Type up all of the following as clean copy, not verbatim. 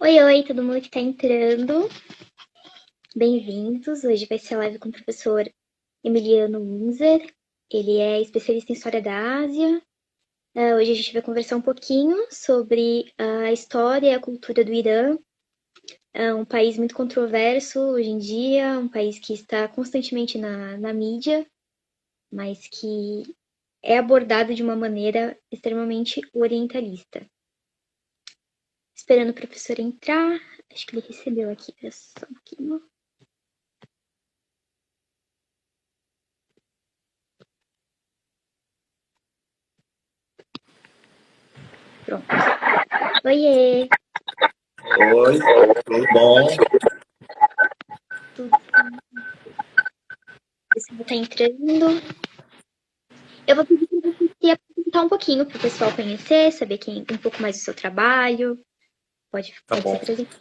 Oi, oi, todo mundo que está entrando. Bem-vindos. Hoje vai ser a live com o professor Emiliano Unzer. Ele é especialista em História da Ásia. Hoje a gente vai conversar um pouquinho sobre a história e a cultura do Irã. É um país muito controverso hoje em dia, um país que está constantemente na mídia, mas que é abordado de uma maneira extremamente orientalista. Esperando o professor entrar. Acho que ele recebeu aqui. Só um pouquinho. Pronto. Oiê! Oi, tudo bom? Tudo você está entrando. Eu vou pedir para você se apresentar um pouquinho para o pessoal conhecer, saber um pouco mais do seu trabalho. Pode Tá se bom. apresentar.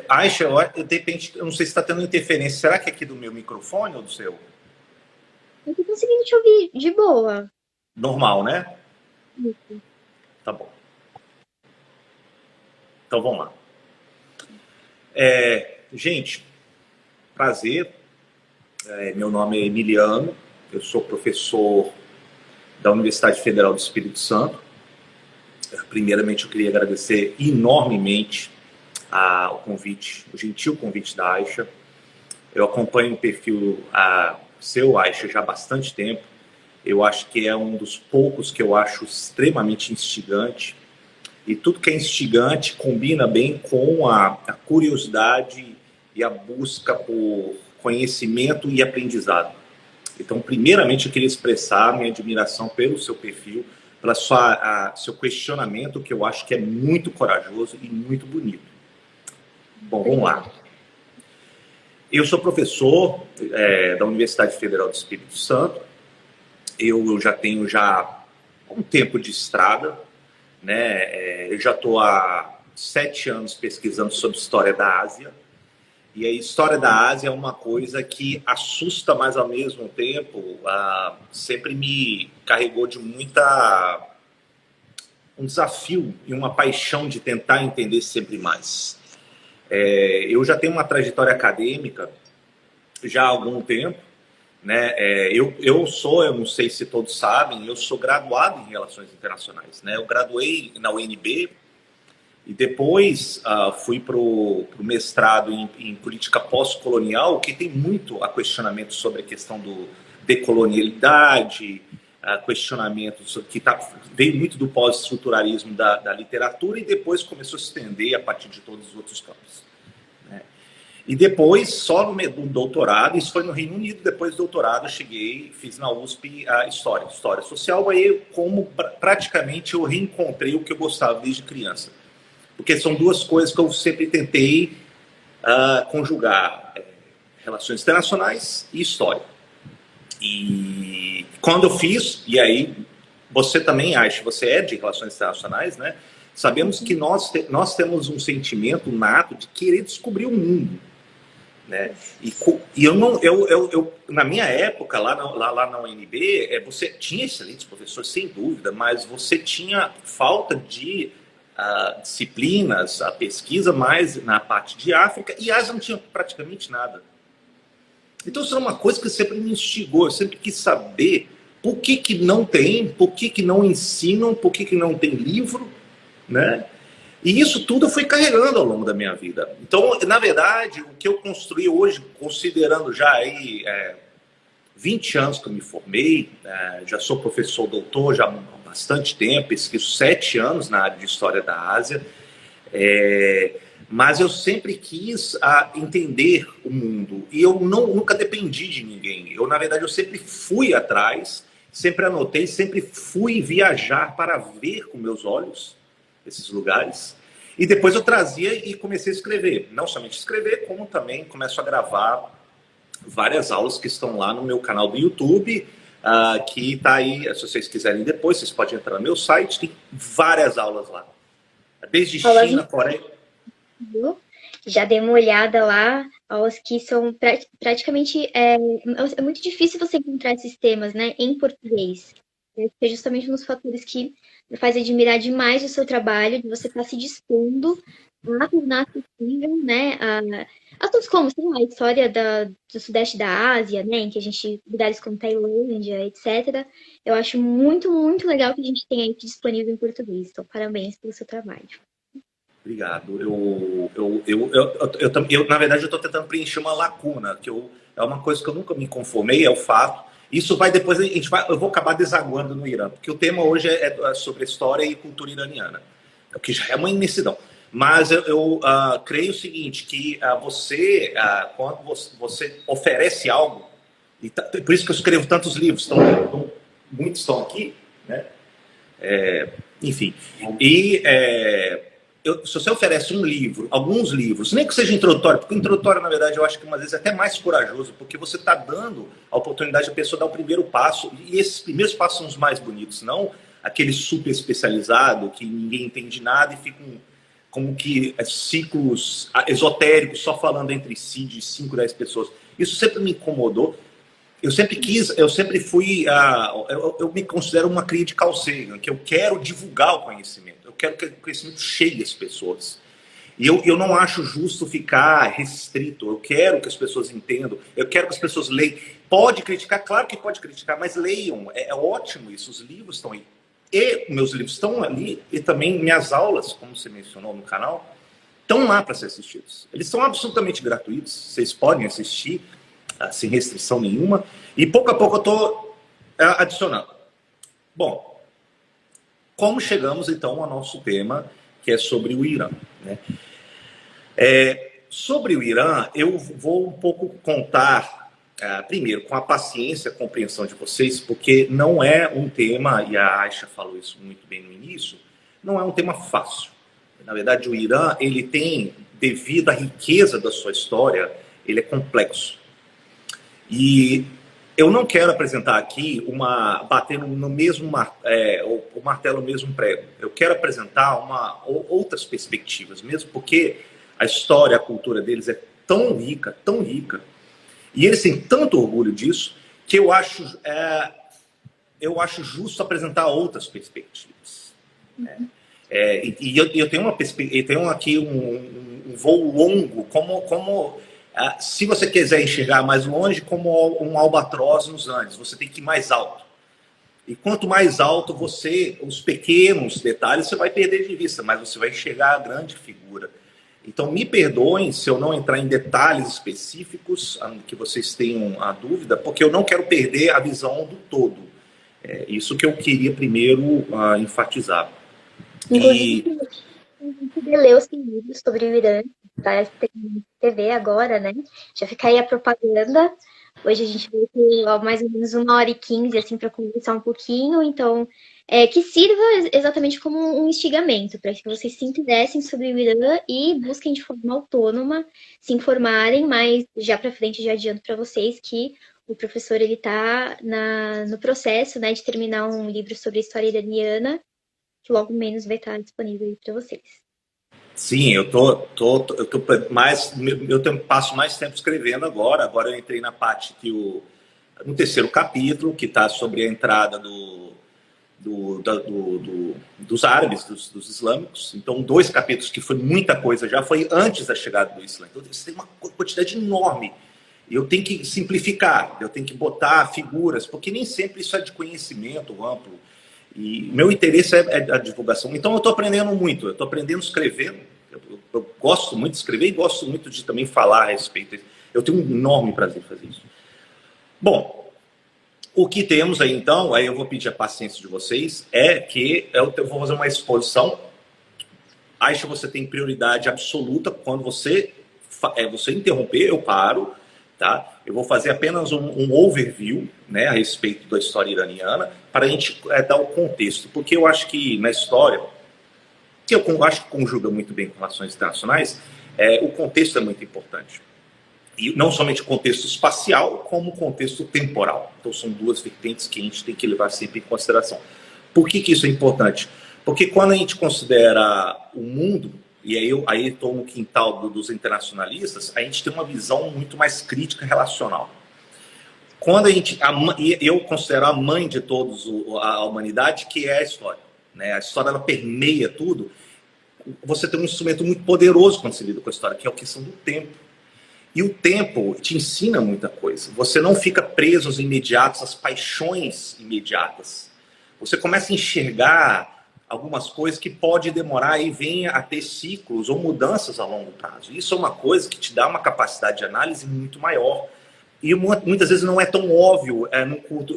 Aisha, de repente, eu não sei se está tendo interferência. Será que é aqui do meu microfone ou do seu? Eu estou conseguindo te ouvir de boa. Normal, né? Isso. Tá bom. Então vamos lá. Gente, prazer. Meu nome é Emiliano. Eu sou professor da Universidade Federal do Espírito Santo. Primeiramente, eu queria agradecer enormemente o gentil convite da Aisha. Eu acompanho o perfil seu, Aisha, já há bastante tempo. Eu acho que é um dos poucos que eu acho extremamente instigante. E tudo que é instigante combina bem com a curiosidade e a busca por conhecimento e aprendizado. Então, primeiramente, eu queria expressar minha admiração pelo seu perfil, pelo seu questionamento, que eu acho que é muito corajoso e muito bonito. Bom, vamos lá. Eu sou professor da Universidade Federal do Espírito Santo. Eu já tenho um tempo de estrada, né? Eu já estou há 7 anos pesquisando sobre história da Ásia. E a história da Ásia é uma coisa que assusta, mas ao mesmo tempo sempre me carregou de um desafio e uma paixão de tentar entender sempre mais. Eu já tenho uma trajetória acadêmica já há algum tempo, né? Eu não sei se todos sabem, eu sou graduado em Relações Internacionais, né? Eu graduei na UNB e depois fui para o mestrado em Política Pós-Colonial, que tem muito a questionamento sobre a questão do decolonialidade, questionamento que veio muito do pós-estruturalismo da literatura e depois começou a se estender a partir de todos os outros campos. E depois, só no doutorado, isso foi no Reino Unido, depois do doutorado eu fiz na USP a História Social, aí praticamente eu reencontrei o que eu gostava desde criança. Porque são duas coisas que eu sempre tentei conjugar, relações internacionais e história. E quando eu fiz, e aí você também acha, você é de relações internacionais, né? Sabemos que nós temos um sentimento nato de querer descobrir o mundo. Né? E eu na minha época, lá na UNB, você tinha excelentes professores, sem dúvida, mas você tinha falta de disciplinas, a pesquisa mais na parte de África, e Ásia não tinha praticamente nada. Então isso é uma coisa que sempre me instigou, eu sempre quis saber por que não tem, por que não ensinam, por que não tem livro, né? E isso tudo eu fui carregando ao longo da minha vida. Então, na verdade, o que eu construí hoje, considerando já aí 20 anos que eu me formei, já sou professor doutor já há bastante tempo, pesquiso 7 anos na área de História da Ásia, mas eu sempre quis entender o mundo. E eu nunca dependi de ninguém. Na verdade, eu sempre fui atrás, sempre anotei, sempre fui viajar para ver com meus olhos esses lugares. E depois eu trazia e comecei a escrever. Não somente escrever, como também começo a gravar várias aulas que estão lá no meu canal do YouTube, que está aí, se vocês quiserem depois, vocês podem entrar no meu site, tem várias aulas lá. Desde China, Coreia. Já dei uma olhada lá, aulas que são praticamente... É muito difícil você encontrar esses temas, né, em português. Que é justamente um dos fatores que me faz admirar demais o seu trabalho, de você estar se dispondo a tornar acessível, né, assuntos como, sei lá, a história do Sudeste da Ásia, né, em que a gente, lugares como Tailândia, etc. Eu acho muito, muito legal que a gente tenha isso disponível em português. Então, parabéns pelo seu trabalho. Obrigado. Na verdade, eu estou tentando preencher uma lacuna, é uma coisa que eu nunca me conformei, é o fato. Isso vai depois, eu vou acabar desaguando no Irã, porque o tema hoje é sobre história e cultura iraniana, o que já é uma imensidão. Mas eu creio o seguinte, que quando você oferece algo, por isso que eu escrevo tantos livros, muitos estão aqui, né? Enfim, se você oferece um livro, alguns livros, nem que seja introdutório, porque o introdutório, na verdade, eu acho que umas vezes é até mais corajoso, porque você está dando a oportunidade da pessoa dar o primeiro passo, e esses primeiros passos são os mais bonitos, não aquele super especializado que ninguém entende nada e ficam como que ciclos esotéricos só falando entre si de 5, 10 pessoas. Isso sempre me incomodou. Eu sempre fui, eu me considero uma critical Sagan, que eu quero divulgar o conhecimento, eu quero que o conhecimento chegue às pessoas. E eu não acho justo ficar restrito, eu quero que as pessoas entendam, eu quero que as pessoas leiam. Pode criticar, claro que pode criticar, mas leiam, é ótimo isso, os livros estão aí. E meus livros estão ali, e também minhas aulas, como você mencionou no canal, estão lá para ser assistidos. Eles são absolutamente gratuitos, vocês podem assistir, sem restrição nenhuma, e pouco a pouco eu estou adicionando. Bom, como chegamos então ao nosso tema, que é sobre o Irã, né? Sobre o Irã, eu vou um pouco contar, primeiro, com a paciência, a compreensão de vocês, porque não é um tema, e a Aisha falou isso muito bem no início, não é um tema fácil. Na verdade, o Irã, ele tem, devido à riqueza da sua história, ele é complexo. E eu não quero apresentar aqui batendo no mesmo o martelo no mesmo prego. Eu quero apresentar outras perspectivas, mesmo porque a história, a cultura deles é tão rica, e eles têm tanto orgulho disso, que eu acho justo apresentar outras perspectivas. Eu tenho aqui um voo longo, se você quiser enxergar mais longe, como um albatroz nos Andes, você tem que ir mais alto. E quanto mais alto os pequenos detalhes você vai perder de vista, mas você vai enxergar a grande figura. Então, me perdoem se eu não entrar em detalhes específicos, que vocês tenham a dúvida, porque eu não quero perder a visão do todo. É isso que eu queria primeiro enfatizar. Inclusive, poder ler os livros sobre o Irã, tá? Tem TV agora, né? Já fica aí a propaganda. Hoje a gente vai ter mais ou menos 1h15, assim, para conversar um pouquinho. Então, que sirva exatamente como um insstigamento, para que vocês se interessem sobre o Irã e busquem de forma autônoma se informarem, mas já para frente já adianto para vocês que o professor ele está no processo, né, de terminar um livro sobre a história iraniana, que logo menos vai estar disponível aí para vocês. Sim, passo mais tempo escrevendo agora. Agora eu entrei na parte no terceiro capítulo, que está sobre a entrada dos árabes, dos islâmicos. Então, 2 capítulos, que foi muita coisa, já foi antes da chegada do Islã. Então, você tem uma quantidade enorme. E eu tenho que simplificar, eu tenho que botar figuras, porque nem sempre isso é de conhecimento amplo. E meu interesse é a divulgação. Então, eu estou aprendendo muito, eu estou aprendendo escrevendo. Eu gosto muito de escrever e gosto muito de também falar a respeito. Eu tenho um enorme prazer em fazer isso. Bom, o que temos aí, então, aí eu vou pedir a paciência de vocês, é que eu vou fazer uma exposição. Acho que você tem prioridade absoluta. Quando você interromper, eu paro. Tá? Eu vou fazer apenas um overview, né, a respeito da história iraniana, para a gente dar o contexto. Porque eu acho que na história, que eu acho que conjuga muito bem com relações internacionais, o contexto é muito importante. E não somente o contexto espacial, como o contexto temporal. Então são 2 vertentes que a gente tem que levar sempre em consideração. Por que isso é importante? Porque quando a gente considera o mundo, e aí estou no quintal dos internacionalistas, a gente tem uma visão muito mais crítica relacional. quando a gente, eu considero a mãe de todos a humanidade, que é a história, né? A história, ela permeia tudo. Você tem um instrumento muito poderoso quando você lida com a história, que é a questão do tempo. E o tempo te ensina muita coisa. Você não fica preso aos imediatos, às paixões imediatas. Você começa a enxergar algumas coisas que pode demorar e venha a ter ciclos ou mudanças a longo prazo. Isso é uma coisa que te dá uma capacidade de análise muito maior. E muitas vezes não é tão óbvio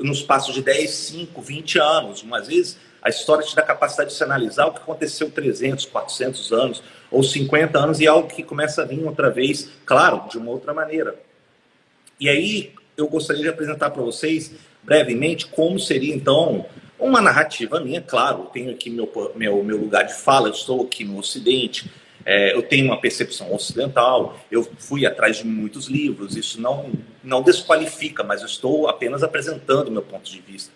no espaço de 10, 5, 20 anos. Umas vezes a história te dá a capacidade de se analisar o que aconteceu 300, 400 anos ou 50 anos e algo que começa a vir outra vez, claro, de uma outra maneira. E aí eu gostaria de apresentar para vocês brevemente como seria então uma narrativa minha. Claro, eu tenho aqui meu lugar de fala, eu estou aqui no Ocidente, eu tenho uma percepção ocidental, eu fui atrás de muitos livros, isso não desqualifica, mas eu estou apenas apresentando o meu ponto de vista.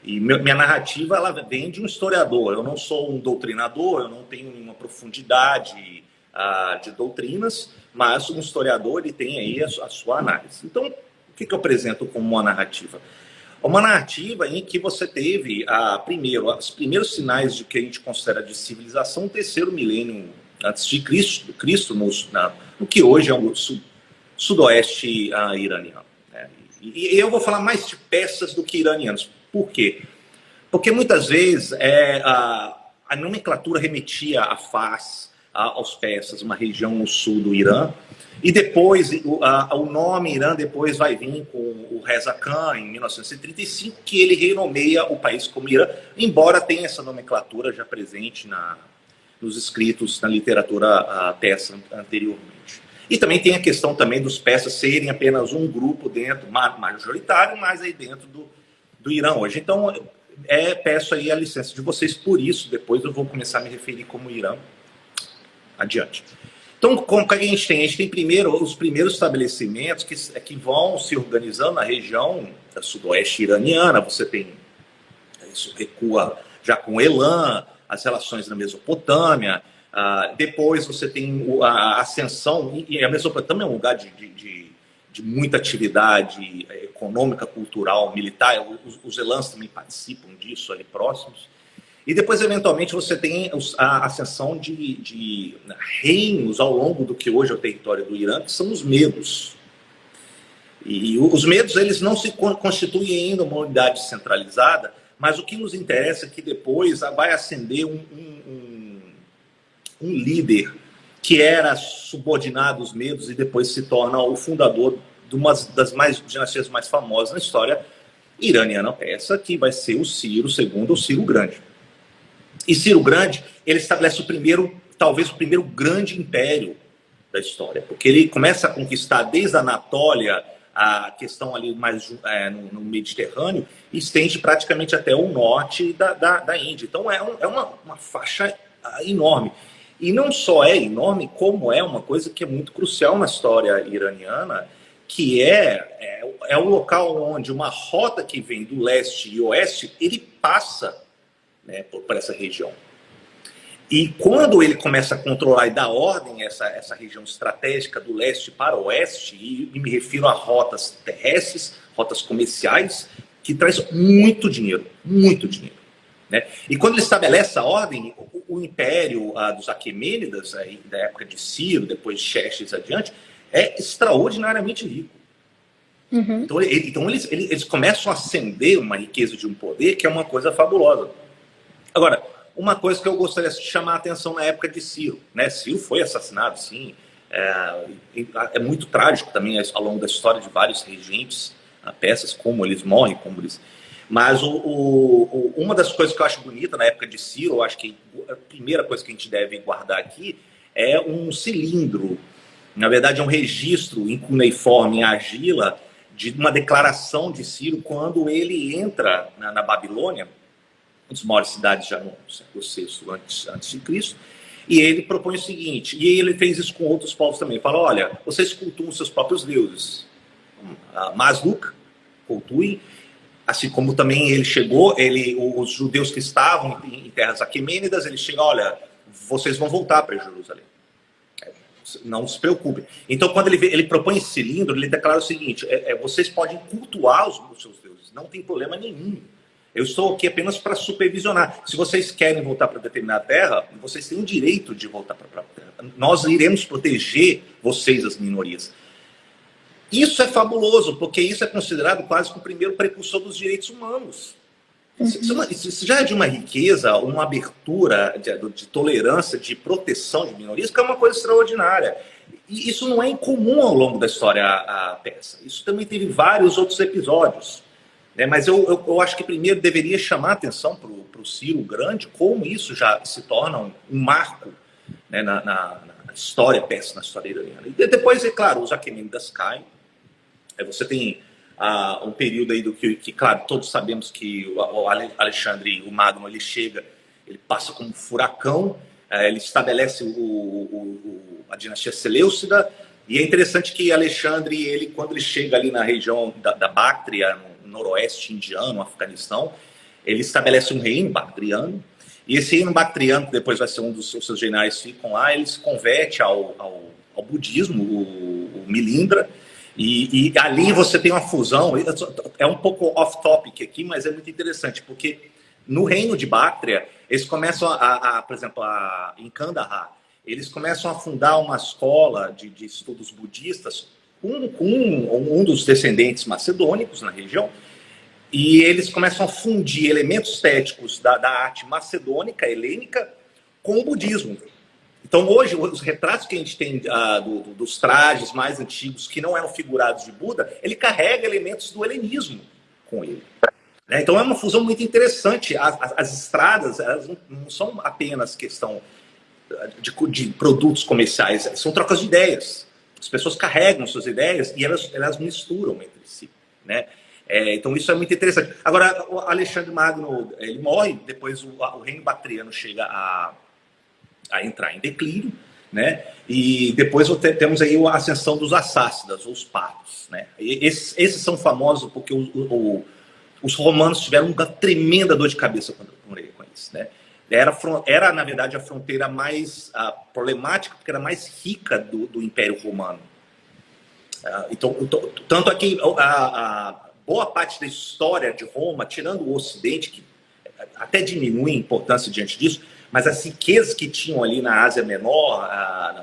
E minha narrativa, ela vem de um historiador, eu não sou um doutrinador, eu não tenho nenhuma profundidade de doutrinas, mas um historiador, ele tem aí a sua análise. Então, o que eu apresento como uma narrativa? Uma narrativa em que você teve, os primeiros sinais de que a gente considera de civilização, o terceiro milênio antes de Cristo no que hoje é o sudoeste iraniano. Né? E eu vou falar mais de peças do que iranianos. Por quê? Porque muitas vezes a nomenclatura remetia a Fars, aos persas, uma região no sul do Irã, e depois o nome Irã depois vai vir com o Reza Khan, em 1935, que ele renomeia o país como Irã, embora tenha essa nomenclatura já presente nos escritos, na literatura persa anteriormente. E também tem a questão também dos persas serem apenas um grupo dentro, majoritário, mas aí dentro do Irã hoje. Então, peço aí a licença de vocês por isso, depois eu vou começar a me referir como Irã adiante. Então, como que a gente tem? A gente tem primeiro os primeiros estabelecimentos que vão se organizando na região da sudoeste iraniana. Você tem, isso recua já com Elam, as relações na Mesopotâmia. Depois você tem a ascensão, e a Mesopotâmia é um lugar de muita atividade econômica, cultural, militar. Os Elãs também participam disso ali próximos. E depois, eventualmente, você tem a ascensão de reinos ao longo do que hoje é o território do Irã, que são os medos. E os medos, eles não se constituem ainda uma unidade centralizada, mas o que nos interessa é que depois vai ascender um líder que era subordinado aos medos e depois se torna o fundador de uma das dinastias mais famosas na história iraniana persa, que vai ser o Ciro II, ou Ciro Grande. E Ciro Grande, ele estabelece talvez o primeiro grande império da história, porque ele começa a conquistar desde a Anatólia, a questão ali mais no Mediterrâneo, e estende praticamente até o norte da Índia. Então é uma faixa enorme. E não só é enorme, como é uma coisa que é muito crucial na história iraniana, que é o local onde uma rota que vem do leste e oeste, ele passa, né, por essa região. E quando ele começa a controlar e dar ordem a essa região estratégica do leste para o oeste, e me refiro a rotas terrestres, rotas comerciais, que traz muito dinheiro, né? E quando ele estabelece a ordem, o império dos Aquemênidas, aí, da época de Ciro, depois de Xerxes adiante, é extraordinariamente rico. Uhum. Então eles começam a ascender uma riqueza de um poder que é uma coisa fabulosa. Agora, uma coisa que eu gostaria de chamar a atenção na época de Ciro, né? Ciro foi assassinado, sim. É muito trágico também ao longo da história de vários regentes persas, como eles morrem, Mas uma das coisas que eu acho bonita na época de Ciro, eu acho que a primeira coisa que a gente deve guardar aqui é um cilindro. Na verdade, é um registro em cuneiforme, em argila, de uma declaração de Ciro quando ele entra na Babilônia, uma das maiores cidades já no século VI antes de Cristo, e ele propõe o seguinte, e ele fez isso com outros povos também, fala, olha, vocês cultuam seus próprios deuses, Marduk, cultuem, assim como também ele chegou, os judeus que estavam em terras aquemênidas, ele chega, olha, vocês vão voltar para Jerusalém. Não se preocupe. Então, quando ele propõe esse cilindro, ele declara o seguinte: vocês podem cultuar os seus deuses, não tem problema nenhum. Eu estou aqui apenas para supervisionar. Se vocês querem voltar para determinada terra, vocês têm o direito de voltar para a terra. Nós iremos proteger vocês, as minorias. Isso é fabuloso, porque isso é considerado quase que o primeiro precursor dos direitos humanos. Isso já é de uma riqueza, uma abertura de tolerância, de proteção de minorias, que é uma coisa extraordinária. E isso não é incomum ao longo da história persa. Isso também teve vários outros episódios. Né? Mas eu acho que primeiro deveria chamar a atenção para o Ciro Grande, como isso já se torna um marco, né, na história persa, na história iraniana. E depois, é claro, os Aquemênidas caem. Você tem um período aí do que, claro, todos sabemos que o Alexandre, o Magno, ele chega, ele passa como um furacão, ele estabelece a dinastia Seleucida, e é interessante que Alexandre, quando ele chega ali na região da Báctria, no noroeste indiano, no Afeganistão, ele estabelece um reino bactriano, e esse reino bactriano, que depois vai ser um dos seus generais, ficam lá, ele se converte ao budismo, o Milindra. E ali você tem uma fusão, é um pouco off-topic aqui, mas é muito interessante, porque no reino de Báctria, eles começam por exemplo, em Kandahar, eles começam a fundar uma escola de estudos budistas com um dos descendentes macedônicos na região, e eles começam a fundir elementos estéticos da arte macedônica, helênica, com o budismo. Então, hoje, os retratos que a gente tem dos trajes mais antigos, que não eram figurados de Buda, ele carrega elementos do helenismo com ele. Né? Então, é uma fusão muito interessante. As estradas, elas não são apenas questão de produtos comerciais, são trocas de ideias. As pessoas carregam suas ideias e elas misturam entre si. Né? Então, isso é muito interessante. Agora, o Alexandre Magno, ele morre, depois o reino bactriano chega a entrar em declínio, né? E depois temos aí a ascensão dos assácidas, ou os partos, né? Esses são famosos porque os romanos tiveram uma tremenda dor de cabeça com isso, né? Era, na verdade, a fronteira mais problemática, porque era mais rica do Império Romano. Então, tanto é que a boa parte da história de Roma, tirando o Ocidente, que até diminui a importância diante disso, mas as riquezas que tinham ali na Ásia Menor,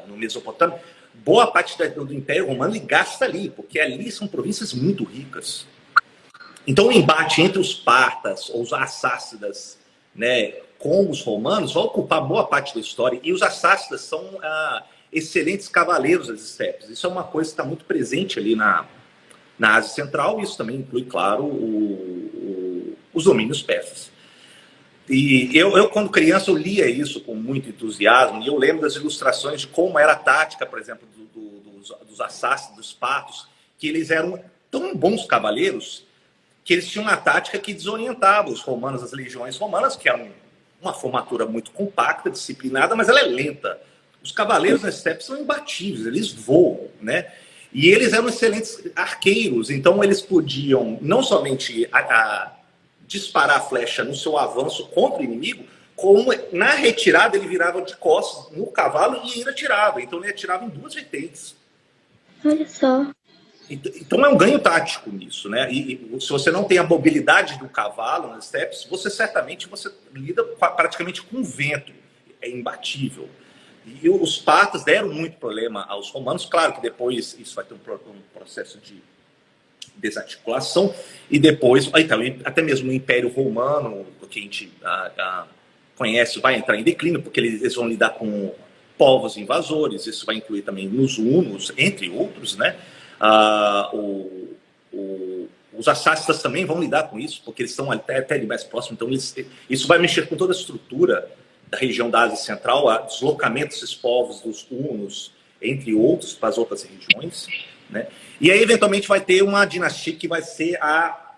no Mesopotâmia, boa parte do Império Romano ele gasta ali, porque ali são províncias muito ricas. Então o embate entre os partas, ou os assácidas, né, com os romanos, vai ocupar boa parte da história, e os assácidas são excelentes cavaleiros das estepes. Isso é uma coisa que está muito presente ali na Ásia Central, e isso também inclui, claro, os domínios persas. E eu, quando criança, eu lia isso com muito entusiasmo, e eu lembro das ilustrações de como era a tática, por exemplo, dos assácinos, dos partos, que eles eram tão bons cavaleiros que eles tinham uma tática que desorientava os romanos, as legiões romanas, que eram uma formatura muito compacta, disciplinada, mas ela é lenta. Os cavaleiros na estepe são imbatíveis, eles voam, né? E eles eram excelentes arqueiros, então eles podiam não somente disparar a flecha no seu avanço contra o inimigo, como na retirada ele virava de costas no cavalo e ele atirava. Então ele atirava em duas vertentes. Olha só. Então é um ganho tático nisso, né? E se você não tem a mobilidade do cavalo nas steppes, você certamente lida praticamente com o vento. É imbatível. E os partas deram muito problema aos romanos. Claro que depois isso vai ter um processo de desarticulação, e depois, então, até mesmo o Império Romano, que a gente conhece, vai entrar em declínio, porque eles vão lidar com povos invasores, isso vai incluir também os hunos, entre outros, né? Os assácidas também vão lidar com isso, porque eles estão até ali mais próximos, então isso vai mexer com toda a estrutura da região da Ásia Central, o deslocamento desses povos, dos hunos, entre outros, para as outras regiões, né? E aí, eventualmente, vai ter uma dinastia que vai ser a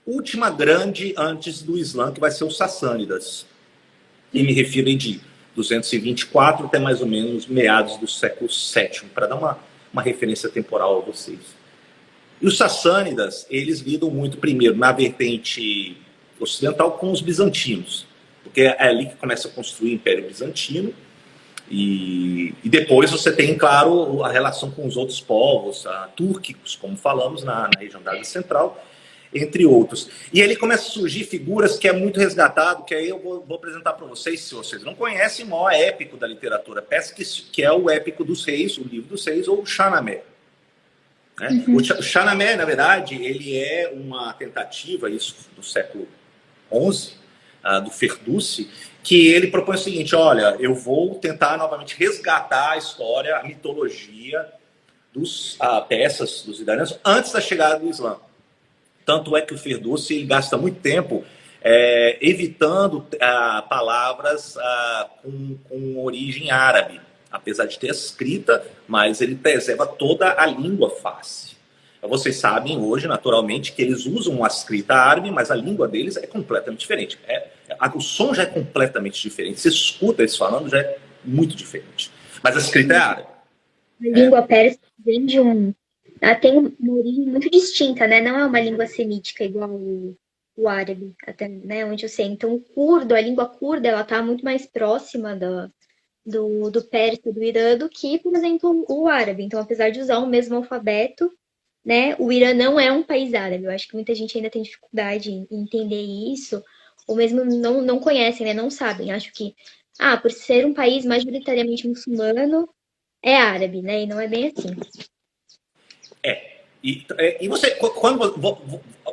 última grande antes do Islã, que vai ser os Sassânidas. E me refiro aí de 224 até mais ou menos meados do século VII, para dar uma referência temporal a vocês. E os Sassânidas, eles lidam muito, primeiro, na vertente ocidental com os bizantinos, porque é ali que começa a construir o Império Bizantino. E depois você tem, claro, a relação com os outros povos, túrquicos, como falamos, na região da Ásia Central, entre outros. E aí começa a surgir figuras que é muito resgatado, que aí eu vou apresentar para vocês, se vocês não conhecem, o maior épico da literatura persa, que é o Épico dos Reis, o Livro dos Reis, ou o Shahnameh. Né? Uhum. O Shahnameh, na verdade, ele é uma tentativa, isso do século XI, do Ferdowsi, que ele propõe o seguinte: olha, eu vou tentar novamente resgatar a história, a mitologia dos persas, dos iranianos, antes da chegada do Islã. Tanto é que o Ferdowsi ele gasta muito tempo evitando palavras com origem árabe, apesar de ter escrita, mas ele preserva toda a língua fácil. Vocês sabem hoje, naturalmente, que eles usam a escrita árabe, mas a língua deles é completamente diferente. O som já é completamente diferente. Você escuta eles falando, já é muito diferente. Mas a escrita é árabe. A língua persa vem de ela tem uma origem muito distinta, né? Não é uma língua semítica igual o árabe, até, né? Onde eu sei. Então, o curdo, a língua curda, ela está muito mais próxima do persa, do Irã, do que, por exemplo, o árabe. Então, apesar de usar o mesmo alfabeto, né? O Irã não é um país árabe. Eu acho que muita gente ainda tem dificuldade em entender isso, ou mesmo não conhecem, né? Não sabem. Acho que, por ser um país majoritariamente muçulmano, é árabe, né? E não é bem assim. E você, quando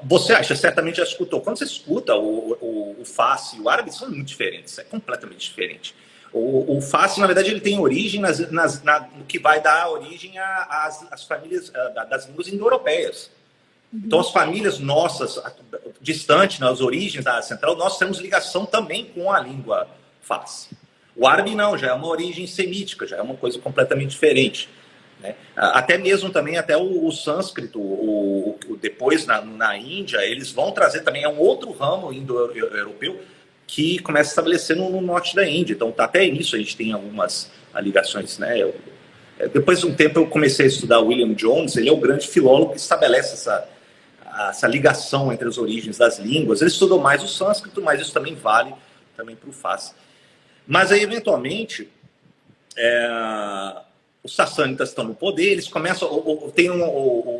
você acha, certamente já escutou, quando você escuta o Farsi e o árabe, são muito diferentes, é completamente diferente. O Farsi, na verdade, ele tem origem no que vai dar origem às famílias das línguas indo-europeias. Então, as famílias nossas, distantes, nas origens da Ásia Central, nós temos ligação também com a língua Farsi. O árabe não, já é uma origem semítica, já é uma coisa completamente diferente. Né? Até mesmo também até o sânscrito, depois na Índia, eles vão trazer também, é um outro ramo indo-europeu que começa a estabelecer no norte da Índia. Então, até nisso a gente tem algumas ligações. Né? Depois de um tempo eu comecei a estudar William Jones, ele é o grande filólogo que estabelece essa ligação entre as origens das línguas. Ele estudou mais o sânscrito, mas isso também vale também para o Farsi. Mas aí, eventualmente, os sassânidas estão no poder, eles começam, tem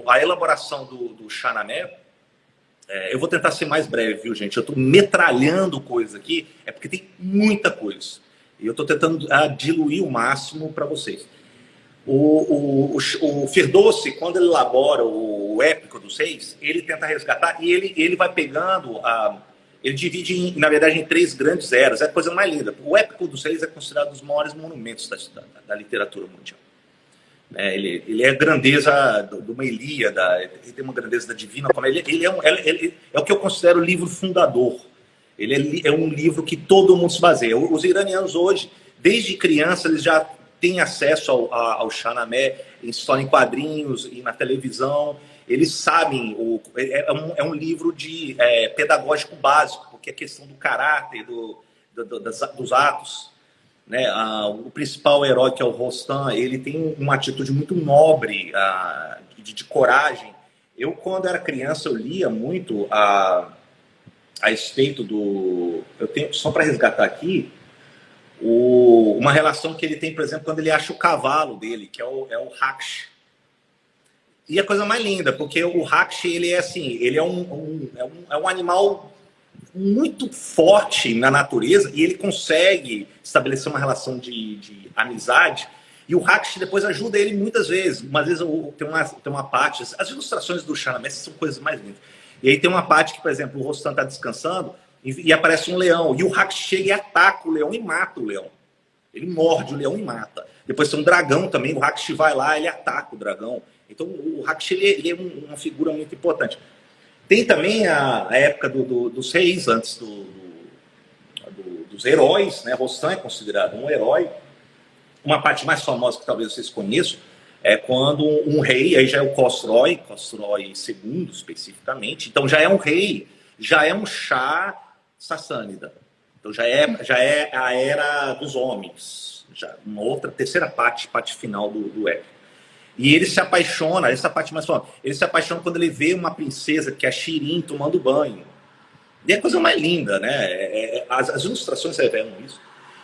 a elaboração do Shahnameh. Eu vou tentar ser mais breve, viu, gente? Eu estou metralhando coisa aqui, é porque tem muita coisa. E eu estou tentando diluir o máximo para vocês. O Ferdowsi, quando ele elabora o Épico dos Reis, ele tenta resgatar e ele vai pegando ele divide, na verdade, em 3 grandes eras. É a coisa mais linda. O Épico dos Reis é considerado um dos maiores monumentos da literatura mundial. Ele é a grandeza de uma Ilíada, ele tem uma grandeza da Divina Comédia. Ele é o que eu considero o livro fundador. Ele é um livro que todo mundo se baseia. Os iranianos hoje, desde criança, eles já têm acesso ao Shahnameh, em história em quadrinhos e na televisão. Eles sabem, é um livro pedagógico básico, porque a questão do caráter, dos atos. Né? O principal herói, que é o Rostam, ele tem uma atitude muito nobre, de coragem. Eu, quando era criança, eu lia muito a respeito do... Eu tenho, só para resgatar aqui, uma relação que ele tem, por exemplo, quando ele acha o cavalo dele, que é o Raksh. E a coisa mais linda, porque o Raksh, ele é assim, ele é um animal muito forte na natureza e ele consegue estabelecer uma relação de amizade. E o Raksh depois ajuda ele muitas vezes. Uma vez tem uma parte... As ilustrações do Shahnameh são coisas mais lindas. E aí tem uma parte que, por exemplo, o Rostam está descansando e aparece um leão. E o Raksh chega e ataca o leão e mata o leão. Ele morde o leão e mata. Depois tem um dragão também. O Raksh vai lá, ele ataca o dragão. Então o Raksh ele é uma figura muito importante. Tem também a época dos reis, antes dos heróis, né? Rostam é considerado um herói. Uma parte mais famosa que talvez vocês conheçam é quando um rei, aí já é o Khosrow II especificamente, então já é um rei, já é um Shah sassânida. Então já é a era dos homens, já uma terceira parte final do épico. E ele se apaixona, essa parte mais famosa, ele se apaixona quando ele vê uma princesa, que é a Shirin, tomando banho. E é a coisa mais linda, né? As ilustrações revelam isso.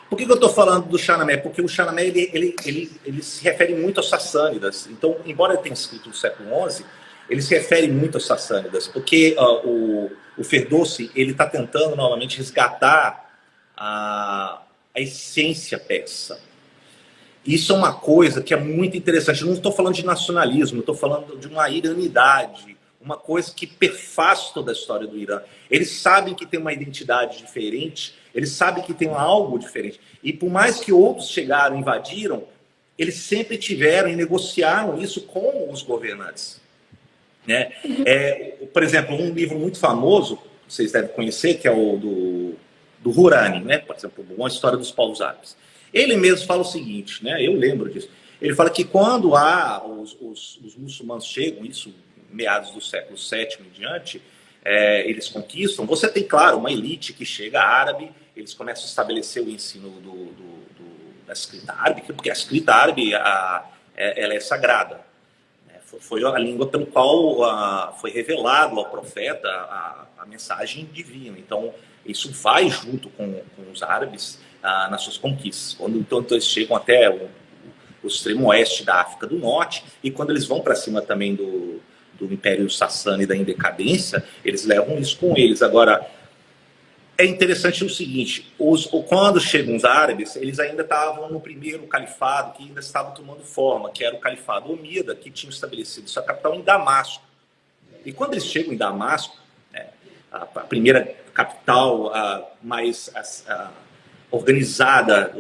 Por que eu estou falando do Shahnameh? Porque o Shahnameh ele se refere muito aos Sassânidas. Então, embora ele tenha escrito no século XI, ele se refere muito aos Sassânidas, porque o Ferdowsi ele está tentando novamente resgatar a essência persa. Isso é uma coisa que é muito interessante. Eu não estou falando de nacionalismo, estou falando de uma iranidade, uma coisa que perfaz toda a história do Irã. Eles sabem que tem uma identidade diferente, eles sabem que tem algo diferente. E por mais que outros chegaram, invadiram, eles sempre tiveram e negociaram isso com os governantes. Né? Por exemplo, um livro muito famoso, vocês devem conhecer, que é o do Hurani, né? Por exemplo, Uma História dos Povos Árabes. Ele mesmo fala o seguinte, né? Eu lembro disso. Ele fala que quando os muçulmanos chegam, isso meados do século VII em diante, eles conquistam. Você tem, claro, uma elite que chega árabe, eles começam a estabelecer o ensino da escrita árabe, porque a escrita árabe ela é sagrada. Foi a língua pelo qual foi revelado ao profeta a mensagem divina. Então, isso vai junto com os árabes nas suas conquistas. Então, eles chegam até o extremo oeste da África do Norte, e quando eles vão para cima também do Império Sassânida em decadência, eles levam isso com eles. Agora, é interessante o seguinte, quando chegam os árabes, eles ainda estavam no primeiro califado, que ainda estava tomando forma, que era o califado omida, que tinha estabelecido sua capital em Damasco. E quando eles chegam em Damasco, a primeira capital mais organizada,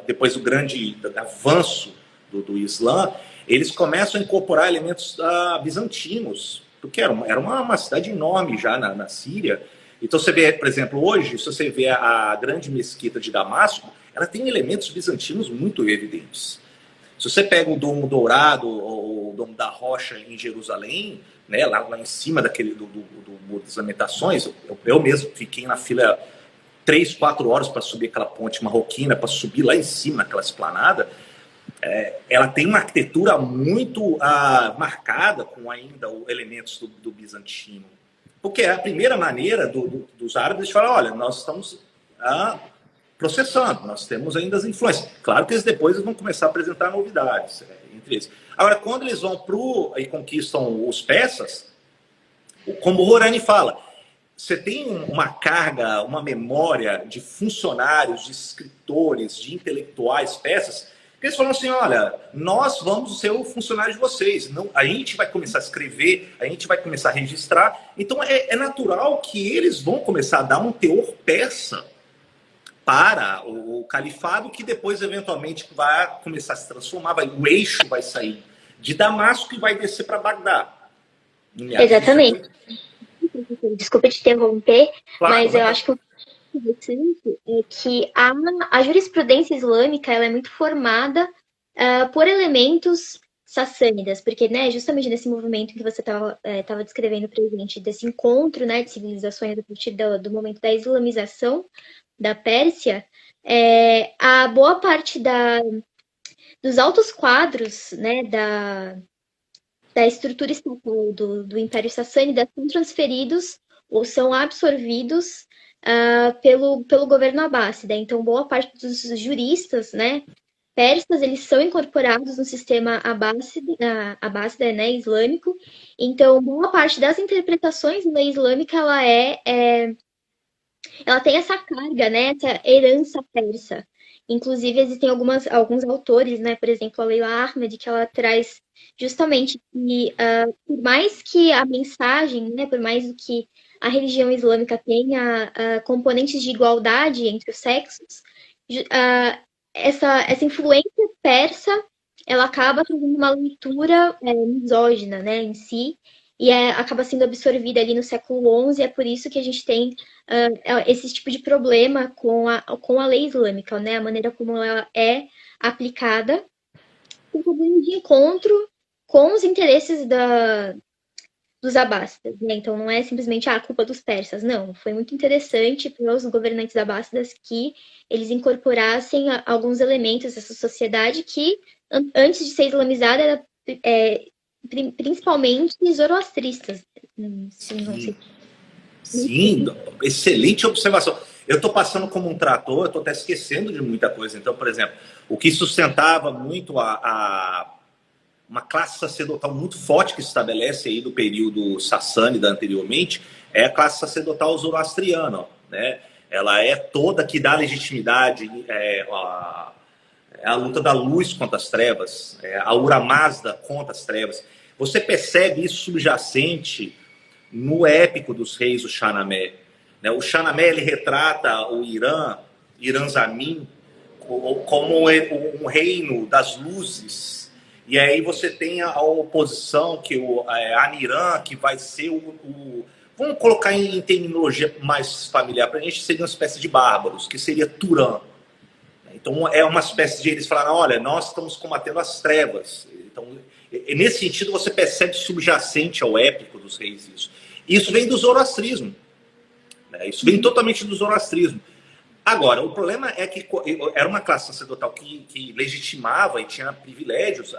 depois do grande avanço do Islã, eles começam a incorporar elementos bizantinos, porque era uma cidade enorme já na Síria. Então você vê, por exemplo, hoje, se você vê a grande mesquita de Damasco, ela tem elementos bizantinos muito evidentes. Se você pega o Domo Dourado ou o Domo da Rocha em Jerusalém, né, lá em cima do Muro das Lamentações, eu mesmo fiquei na fila 3, 4 horas para subir aquela ponte marroquina, para subir lá em cima, naquela esplanada. Ela tem uma arquitetura muito marcada com ainda elementos do bizantino. Porque é a primeira maneira dos árabes de falar, olha, nós estamos processando, nós temos ainda as influências. Claro que eles depois vão começar a apresentar novidades entre eles. Agora, quando eles vão e conquistam os persas, como o Hurani fala, você tem uma carga, uma memória de funcionários, de escritores, de intelectuais persas, que eles falam assim, olha, nós vamos ser o funcionário de vocês. Não, a gente vai começar a escrever, a gente vai começar a registrar. Então, é natural que eles vão começar a dar um teor persa para o califado, que depois, eventualmente, vai começar a se transformar. O eixo vai sair de Damasco e vai descer para Bagdá. Exatamente. Desculpa te interromper, claro, mas eu acho que o interessante é que a jurisprudência islâmica ela é muito formada por elementos sassânidas, porque, né, justamente nesse movimento que você estava descrevendo presente, desse encontro, né, de civilizações a partir do momento da islamização da Pérsia, a boa parte dos altos quadros, né, da estrutura estatal do Império Sassânida são transferidos ou são absorvidos pelo governo abássida. Então, boa parte dos juristas, né, persas, eles são incorporados no sistema abássida, né, islâmico. Então, boa parte das interpretações da lei islâmica, ela tem essa carga, né, essa herança persa. Inclusive, existem alguns autores, né, por exemplo, a Leila Ahmed, que ela traz justamente que, por mais que a mensagem, né, por mais que a religião islâmica tenha componentes de igualdade entre os sexos, essa influência persa, ela acaba trazendo uma leitura misógina, né, em si, e acaba sendo absorvida ali no século XI, é por isso que a gente tem esse tipo de problema com a lei islâmica, né, a maneira como ela é aplicada, de encontro com os interesses dos abássidas, né? Então não é simplesmente a culpa dos persas, não. Foi muito interessante para os governantes abássidas que eles incorporassem alguns elementos dessa sociedade que, antes de ser islamizada, era principalmente zoroastristas. Sim, excelente observação. Eu estou passando como um trator, eu estou até esquecendo de muita coisa. Então, por exemplo, o que sustentava muito uma classe sacerdotal muito forte que se estabelece aí do período sassânida anteriormente é a classe sacerdotal zoroastriana, né? Ela é toda que dá legitimidade, a luta da luz contra as trevas, a Ahura Mazda contra as trevas. Você percebe isso subjacente no épico dos reis, o Shahnameh. Né? O Shahnameh, ele retrata o Irã Zamin, como um reino das luzes. E aí você tem a oposição, que o Anirã, que vai ser vamos colocar em terminologia mais familiar para a gente, seria uma espécie de bárbaros, que seria Turã. Então é uma espécie de eles falaram, olha, nós estamos combatendo as trevas. Então, nesse sentido, você percebe subjacente ao épico dos reis isso. Isso vem do zoroastrismo. Né? Isso vem totalmente do zoroastrismo. Agora, o problema é que era uma classe sacerdotal que legitimava e tinha privilégios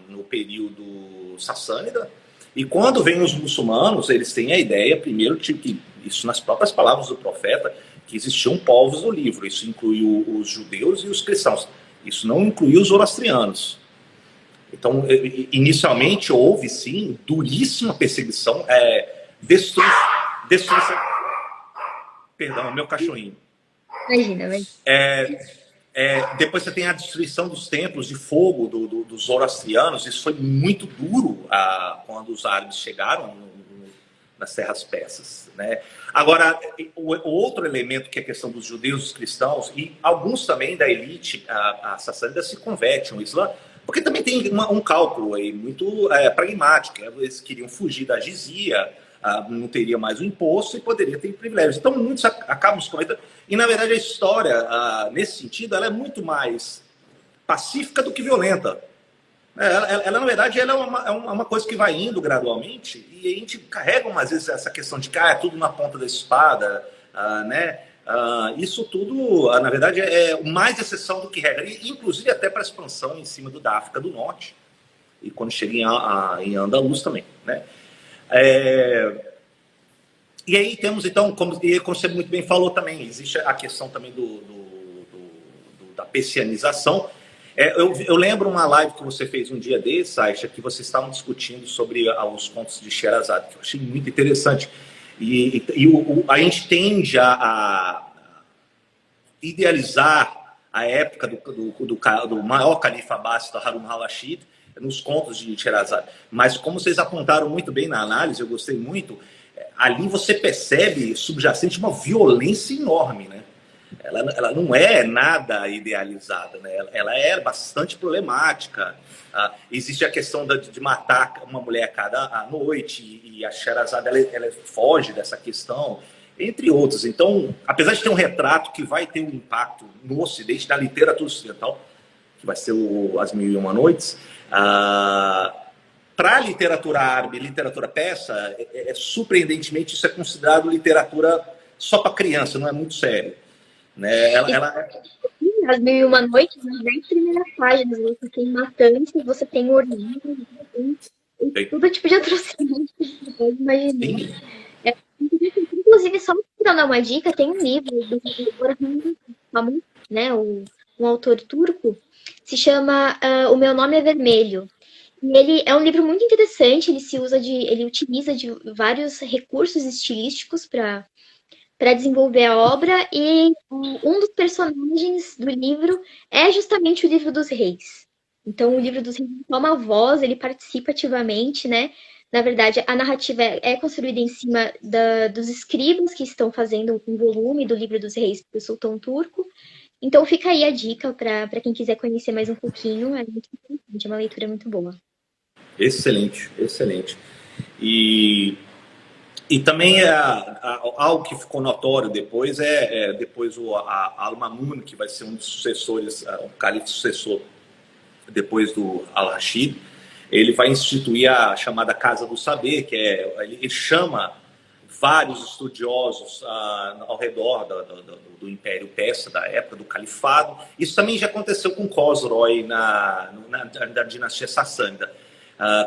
no período sassânida. E quando vem os muçulmanos, eles têm a ideia, primeiro, que isso nas próprias palavras do profeta, que existiam povos no livro. Isso incluiu os judeus e os cristãos. Isso não incluiu os zoroastrianos. Então, inicialmente, houve, sim, duríssima perseguição, destruição... Perdão, meu cachorrinho. Imagina, mas... Depois você tem a destruição dos templos de fogo dos zoroastrianos. Isso foi muito duro quando os árabes chegaram nas terras persas, né? Agora, o outro elemento, que é a questão dos judeus, dos cristãos, e alguns também da elite a sassânida se convertem ao Islã, porque também tem um cálculo aí muito pragmático. Eles queriam fugir da jizia, não teria mais o imposto e poderia ter privilégios. Então, muitos acabam se convertendo. E, na verdade, a história, nesse sentido, ela é muito mais pacífica do que violenta. Ela na verdade, ela é uma coisa que vai indo gradualmente, e a gente carrega, às vezes, essa questão de que é tudo na ponta da espada, né? Isso tudo, na verdade, é mais exceção do que regra, inclusive até para a expansão em cima da África do Norte, e quando chega em Andaluz também, né? E aí temos, então, como você muito bem falou também, existe a questão também da persianização. Eu lembro uma live que você fez um dia desse, Aisha, que vocês estavam discutindo sobre os contos de Sherazade, que eu achei muito interessante. E a gente tende a idealizar a época do maior califa Abbásida, Harun al-Rashid, nos contos de Sherazade. Mas como vocês apontaram muito bem na análise, eu gostei muito, ali você percebe subjacente uma violência enorme, né? Ela não é nada idealizada, né? Ela é bastante problemática. Existe a questão de matar uma mulher a cada noite, e a Sherazade ela foge dessa questão, entre outros. Então, apesar de ter um retrato que vai ter um impacto no Ocidente, na literatura ocidental, que vai ser As Mil e Uma Noites, para a literatura árabe, literatura persa, surpreendentemente isso é considerado literatura só para criança, não é muito sério. Né? As Mil e Uma Noites, nas 10 primeiras páginas, você tem matança, você tem orgia, tem todo tipo de atrocidade que você pode imaginar. Inclusive, só para dar uma dica, tem um livro do Orhan Pamuk, né, um autor turco, se chama O Meu Nome é Vermelho. E ele é um livro muito interessante, ele utiliza de vários recursos estilísticos para desenvolver a obra, e um dos personagens do livro é justamente o Livro dos Reis. Então, o Livro dos Reis toma voz, ele participa ativamente, né? Na verdade, a narrativa é construída em cima dos escribas que estão fazendo um volume do Livro dos Reis do Sultão Turco. Então, fica aí a dica para quem quiser conhecer mais um pouquinho. É muito interessante, é uma leitura muito boa. Excelente, excelente. E também algo que ficou notório depois depois o Al-Mamun, que vai ser um dos sucessores, o califa sucessor depois do Al-Rashid. Ele vai instituir a chamada Casa do Saber, que ele chama vários estudiosos ao redor do Império Persa, da época do Califado. Isso também já aconteceu com Khosrow na dinastia sassânida.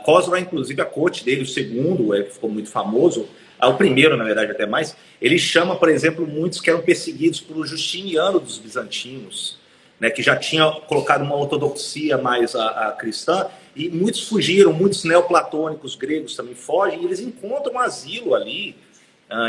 Khosrow, inclusive, a corte dele, o segundo, que ficou muito famoso, o primeiro, na verdade, até mais, ele chama, por exemplo, muitos que eram perseguidos por Justiniano dos bizantinos, né, que já tinha colocado uma ortodoxia mais a cristã, e muitos fugiram, muitos neoplatônicos gregos também fogem, e eles encontram um asilo ali,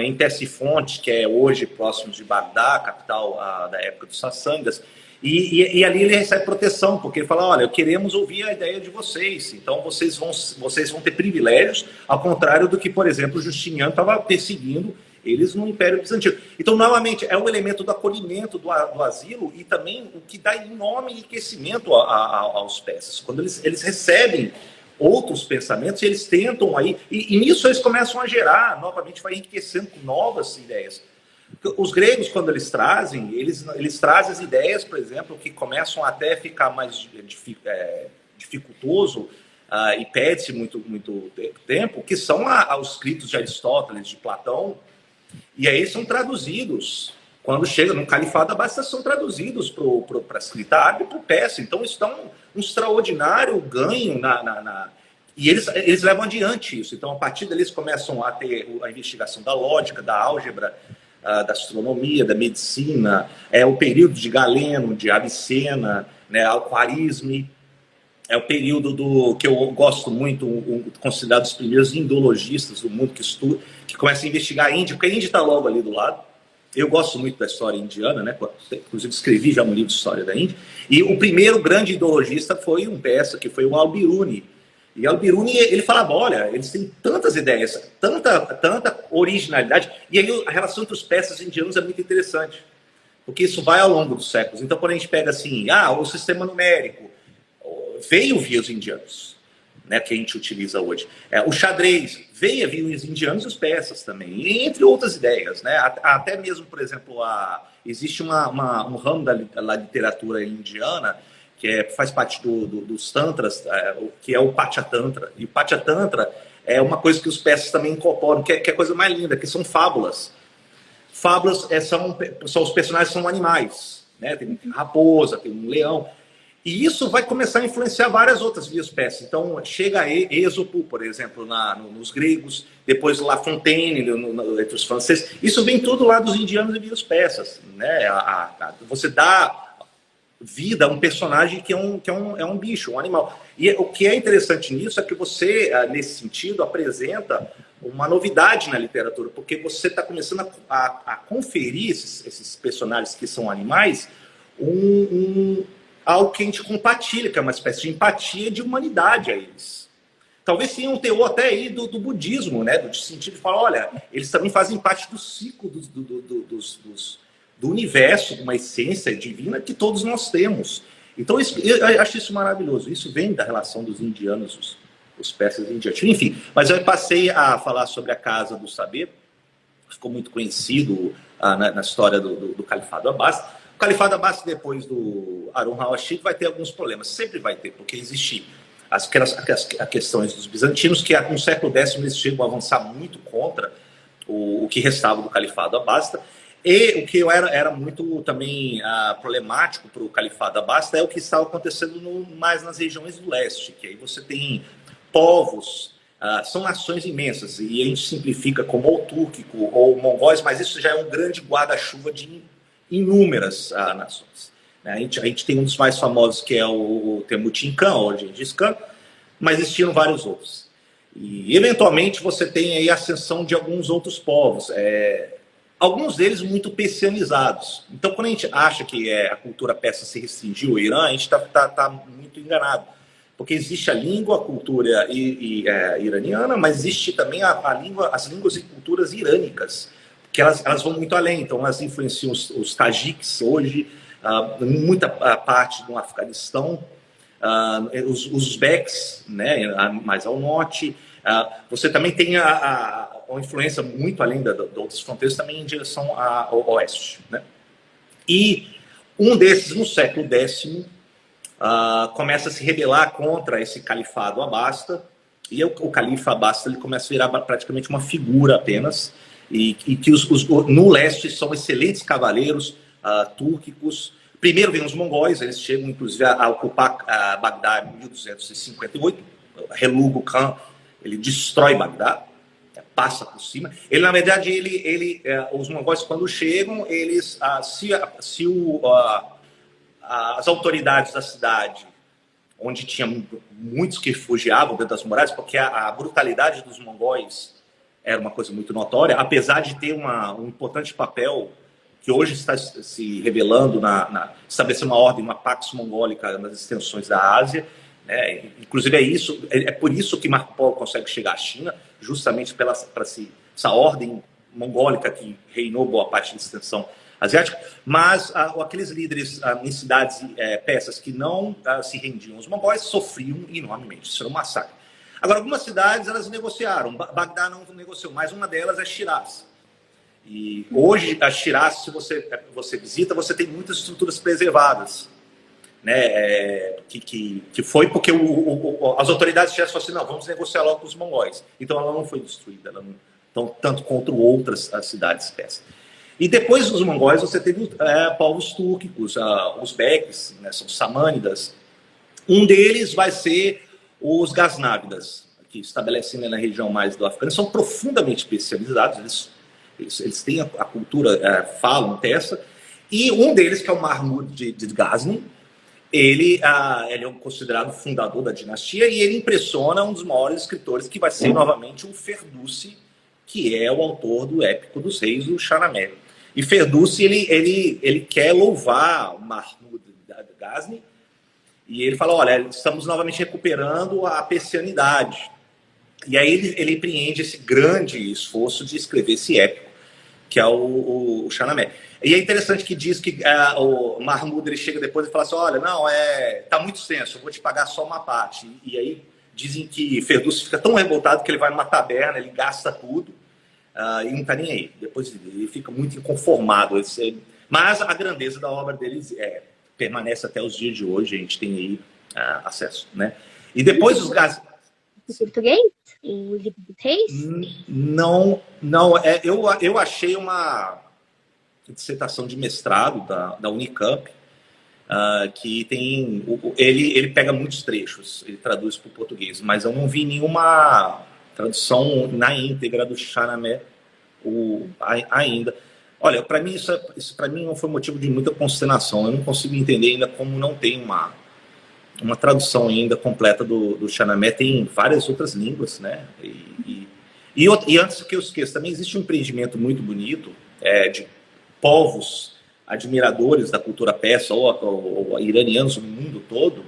em Ctesifonte, que é hoje próximo de Bagdá, capital da época dos Sassânidas, e ali ele recebe proteção, porque ele fala, olha, queremos ouvir a ideia de vocês, então vocês vão ter privilégios, ao contrário do que, por exemplo, Justiniano estava perseguindo eles no Império Bizantino. Então, novamente, é um elemento do acolhimento do asilo e também o que dá enorme enriquecimento aos persas. Quando eles recebem outros pensamentos, eles tentam aí, e nisso eles começam a gerar, novamente vai enriquecendo com novas ideias. Os gregos, quando eles trazem, eles trazem as ideias, por exemplo, que começam até a ficar mais dificultoso e pede-se muito tempo, que são os escritos de Aristóteles, de Platão, e aí são traduzidos. Quando chega no Califado Abássida, são traduzidos para a escrita árabe e para o persa. Então, isso dá um extraordinário ganho e eles levam adiante isso. Então, a partir deles começam a ter a investigação da lógica, da álgebra, da astronomia, da medicina, o período de Galeno, de Avicena, né, Al-Khwarizmi, é o período que eu gosto muito, considerado os primeiros indologistas do mundo que começa a investigar a Índia, porque a Índia está logo ali do lado. Eu gosto muito da história indiana, né? Inclusive escrevi já um livro de história da Índia, e o primeiro grande indologista foi um persa, que foi o Al-Biruni. E Al-Biruni, ele falava, olha, eles têm tantas ideias, tanta originalidade, e aí a relação entre os persas e indianos é muito interessante, porque isso vai ao longo dos séculos. Então, quando a gente pega assim, o sistema numérico veio via os indianos, né, que a gente utiliza hoje. O xadrez veio via os indianos e os persas também, entre outras ideias, né? Até mesmo, por exemplo, existe um ramo da literatura indiana que faz parte dos tantras, que é o Patchatantra. E o Patchatantra é uma coisa que os persas também incorporam, que é a coisa mais linda, que são fábulas. Fábulas são os personagens são animais, né? Tem raposa, tem um leão. E isso vai começar a influenciar várias outras vias persas. Então, chega a Êxopo, por exemplo, nos gregos, depois La Fontaine, entre os franceses. Isso vem tudo lá dos indianos e vias persas, né? Você dá vida a um personagem que é um bicho, um animal. E o que é interessante nisso é que você, nesse sentido, apresenta uma novidade na literatura, porque você está começando a conferir esses personagens que são animais algo que a gente compartilha, que é uma espécie de empatia de humanidade a eles. Talvez tenha um teor até aí do budismo, né? Do sentido de falar, olha, eles também fazem parte do ciclo do universo, de uma essência divina que todos nós temos. Então, eu acho isso maravilhoso. Isso vem da relação dos indianos, os persas e indianos. Enfim, mas eu passei a falar sobre a Casa do Saber, ficou muito conhecido na história do Califado Abássida. O Califado Abássida, depois do Harun al-Rashid, vai ter alguns problemas. Sempre vai ter, porque existe as questões dos bizantinos, que no século X eles chegam a avançar muito contra o que restava do Califado Abássida. E o que era muito também problemático para o Califado Abássida é o que estava acontecendo mais nas regiões do leste, que aí você tem povos, são nações imensas, e a gente simplifica como ou túrquico ou mongóis, mas isso já é um grande guarda-chuva de inúmeras nações. A gente tem um dos mais famosos, que é o Temujin Khan, ou Gengis Khan, mas existiram vários outros. E, eventualmente, você tem aí a ascensão de alguns outros povos, alguns deles muito persianizados. Então, quando a gente acha que a cultura persa se restringiu ao Irã, a gente está muito enganado. Porque existe a língua, a cultura iraniana, mas existe também as línguas e culturas irânicas, que elas vão muito além. Então, elas influenciam os tajiques hoje, muita parte do Afeganistão, os uzbeques, né, mais ao norte. Você também tem uma influência muito além de outras fronteiras, também em direção ao oeste, né? E um desses, no século X, começa a se rebelar contra esse califado abássida, e o califa abássida ele começa a virar praticamente uma figura apenas, e que no leste são excelentes cavaleiros túrquicos. Primeiro vem os mongóis, eles chegam inclusive a ocupar Bagdá em 1258. Helug Khan, ele destrói Bagdá. passa por cima. Ele, na verdade, os mongóis, quando chegam, eles, as autoridades da cidade, onde tinha muitos que refugiavam dentro das muralhas, porque a brutalidade dos mongóis era uma coisa muito notória, apesar de ter um importante papel que hoje está se revelando estabelecer uma ordem, uma pax mongólica nas extensões da Ásia, né? Inclusive é por isso que Marco Polo consegue chegar à China, justamente para essa ordem mongólica que reinou boa parte da extensão asiática, mas aqueles líderes em cidades persas que não se rendiam aos mongóis sofriam enormemente, isso era um massacre. Agora, algumas cidades elas negociaram, Bagdá não negociou, mas uma delas é Shiraz. E hoje, a Shiraz, se você visita, você tem muitas estruturas preservadas, né? Que foi porque as autoridades já falaram assim, não, vamos negociar logo com os mongóis. Então, ela não foi destruída, tanto contra outras cidades persas. E depois dos mongóis, você teve povos túrquicos, os beques, né, são samânidas. Um deles vai ser os gasnávidas, que estabelecem na região mais do Afeganistão, são profundamente especializados, eles têm a cultura, falam persa, e um deles, que é o Mahmud de Ghazni, ele é considerado fundador da dinastia e ele impressiona um dos maiores escritores, que vai ser novamente o Ferdowsi, que é o autor do Épico dos Reis, o Shahnameh. E Ferdowsi, ele quer louvar o Mahmud de Ghazni, e ele fala, olha, estamos novamente recuperando a persianidade. E aí ele empreende esse grande esforço de escrever esse épico, que é o Shahnameh. E é interessante que diz que o Mahmud ele chega depois e fala assim, olha, não, tá muito extenso, eu vou te pagar só uma parte. E aí dizem que Ferdowsi fica tão revoltado que ele vai numa taberna, ele gasta tudo e não está nem aí. Depois ele fica muito inconformado. Mas a grandeza da obra deles permanece até os dias de hoje, a gente tem aí acesso, né? E depois os gás... Em português? O livro dos reis? Não, eu achei uma dissertação de mestrado da Unicamp, que tem... Ele pega muitos trechos, ele traduz para o português, mas eu não vi nenhuma tradução na íntegra do Shahnameh ainda. Olha, para mim, isso para mim não foi motivo de muita consternação. Eu não consigo entender ainda como não tem uma tradução ainda completa do Shahnameh. Tem várias outras línguas, né? E antes que eu esqueça, também existe um empreendimento muito bonito de povos admiradores da cultura persa ou iranianos no mundo todo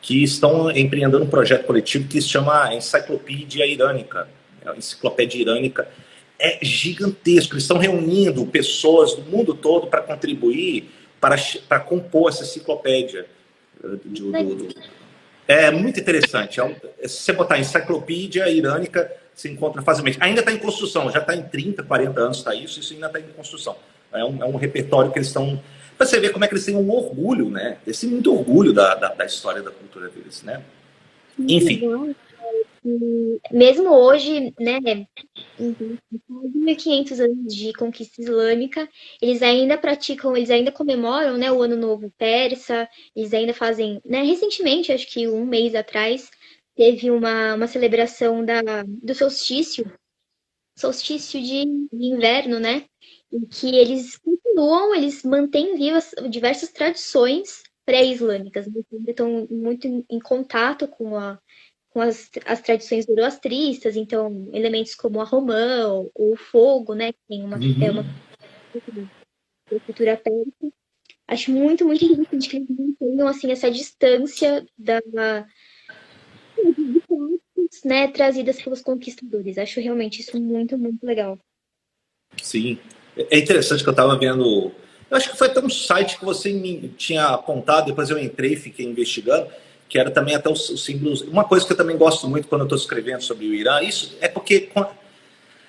que estão empreendendo um projeto coletivo que se chama Enciclopédia Irânica. A Enciclopédia Irânica é gigantesco. Eles estão reunindo pessoas do mundo todo para contribuir, para compor essa enciclopédia. É muito interessante. Se você botar Enciclopédia Irânica, se encontra facilmente. Ainda está em construção, já está em 30, 40 anos, isso ainda está em construção. É um repertório que eles estão... Para você ver como é que eles têm um orgulho, né? Eles têm muito orgulho da história da cultura deles, né? Enfim. Mesmo hoje, né, em 1500 anos de conquista islâmica, eles ainda praticam, eles ainda comemoram, né, o Ano Novo Persa, eles ainda fazem, né, recentemente, acho que um mês atrás, teve uma celebração do solstício de inverno, né, em que eles eles mantêm vivas diversas tradições pré-islâmicas, eles ainda estão muito em contato com as tradições zoroastristas, então elementos como a romã, ou o fogo, né, que tem uma cultura persa. Acho muito, muito interessante que eles mantenham assim, essa distância né, trazidas pelos conquistadores. Acho realmente isso muito, muito legal. Sim. É interessante que eu estava vendo... Eu acho que foi até um site que você me tinha apontado, depois eu entrei e fiquei investigando, que era também até os símbolos... Uma coisa que eu também gosto muito quando eu estou escrevendo sobre o Irã, isso é porque...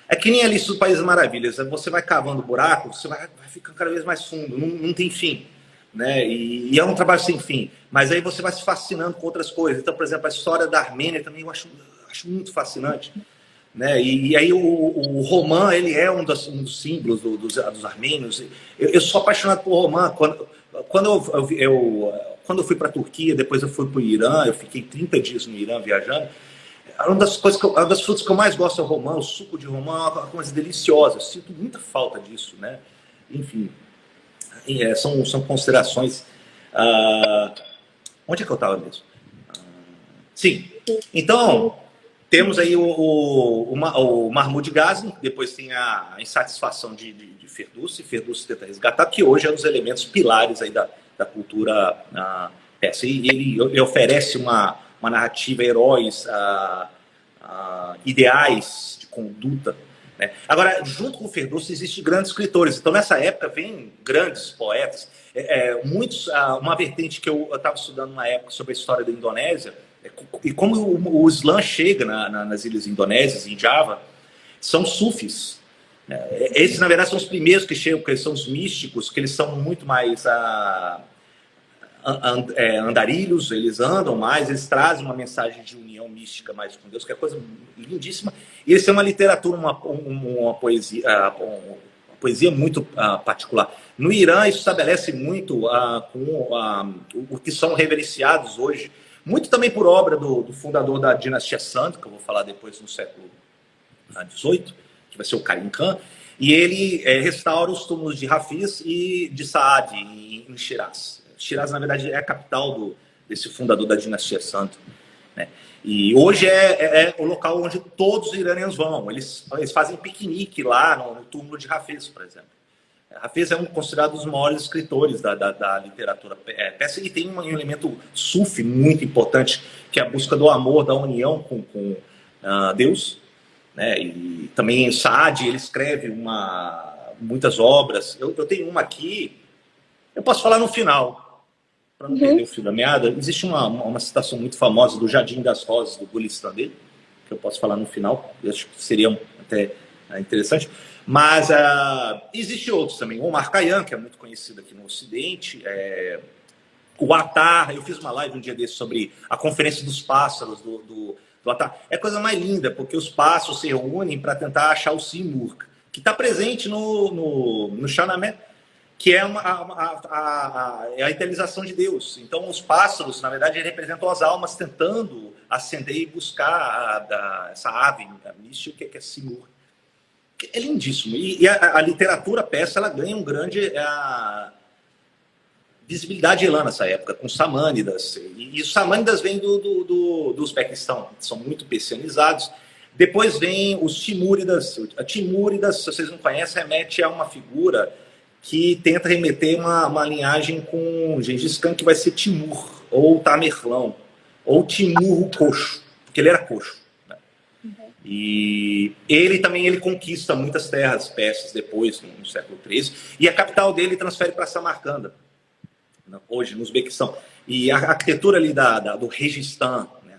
É que nem a lista dos Países Maravilhas, você vai cavando buraco, você vai ficando cada vez mais fundo, não tem fim, né? E é um trabalho sem fim, mas aí você vai se fascinando com outras coisas. Então, por exemplo, a história da Armênia também eu acho muito fascinante, né? E aí o romã, ele é um dos símbolos dos armênios. Eu sou apaixonado por romã. Quando eu fui para a Turquia, depois eu fui para o Irã, eu fiquei 30 dias no Irã viajando. Uma das frutas que eu mais gosto é o romã, o suco de romã é uma coisa deliciosa. Eu sinto muita falta disso, né? Enfim, são considerações. Onde é que eu estava mesmo? Sim. Então, temos aí o Mahmoud Ghazni, depois tem a insatisfação de Ferdowsi. Ferdowsi tenta resgatar, que hoje é um dos elementos pilares aí da cultura persa. E ele oferece uma narrativa, heróis, ideais de conduta. Né? Agora, junto com o Ferdowsi, existem grandes escritores. Então, nessa época, vem grandes poetas. Muitos, uma vertente que eu estava estudando na época sobre a história da Indonésia, e como o Islã chega nas ilhas indonésias, em Java, são sufis. Esses, na verdade, são os primeiros que chegam, porque eles são os místicos, que eles são muito mais andarilhos, eles andam mais, eles trazem uma mensagem de união mística mais com Deus, que é coisa lindíssima. E eles têm uma literatura, uma poesia muito particular. No Irã, isso estabelece muito com o que são reverenciados hoje, muito também por obra do fundador da dinastia Santa, que eu vou falar depois no século XVIII, que vai ser o Karim Khan, e ele restaura os túmulos de Hafiz e de Saad em Shiraz. Shiraz, na verdade, é a capital desse fundador da dinastia Santa. Né? E hoje é o local onde todos os iranianos vão. Eles fazem piquenique lá no túmulo de Hafiz, por exemplo. Hafiz é considerado um dos maiores escritores da literatura persa e tem um elemento sufi muito importante, que é a busca do amor, da união com Deus. Né? E também Saad, ele escreve muitas obras. Eu tenho uma aqui, eu posso falar no final, para não perder o fio da meada. Existe uma citação muito famosa do Jardim das Rosas, do Gulistan dele, que eu posso falar no final, eu acho que seria até interessante. Mas existe outros também. O Omar Khayyam, que é muito conhecido aqui no Ocidente. O Attar, eu fiz uma live um dia desse sobre a Conferência dos Pássaros do Attar. É a coisa mais linda, porque os pássaros se reúnem para tentar achar o Simurgh, que está presente no Shahnameh, que é a idealização de Deus. Então, os pássaros, na verdade, representam as almas tentando ascender e buscar essa ave mística que é Simurgh. É lindíssimo. E a literatura persa, ela ganha um grande visibilidade lá nessa época, com Samânidas. E os Samânidas vêm do Uzbequistão, são muito persianizados. Depois vem os Timúridas. A Timúridas, se vocês não conhecem, remete a uma figura que tenta remeter uma linhagem com Gengis Khan, que vai ser Timur, ou Tamerlão, ou Timur o Coxo, porque ele era coxo. E ele conquista muitas terras persas depois, no século XIII, e a capital dele transfere para Samarcanda, hoje no Uzbequistão. E a arquitetura ali do Registão, né,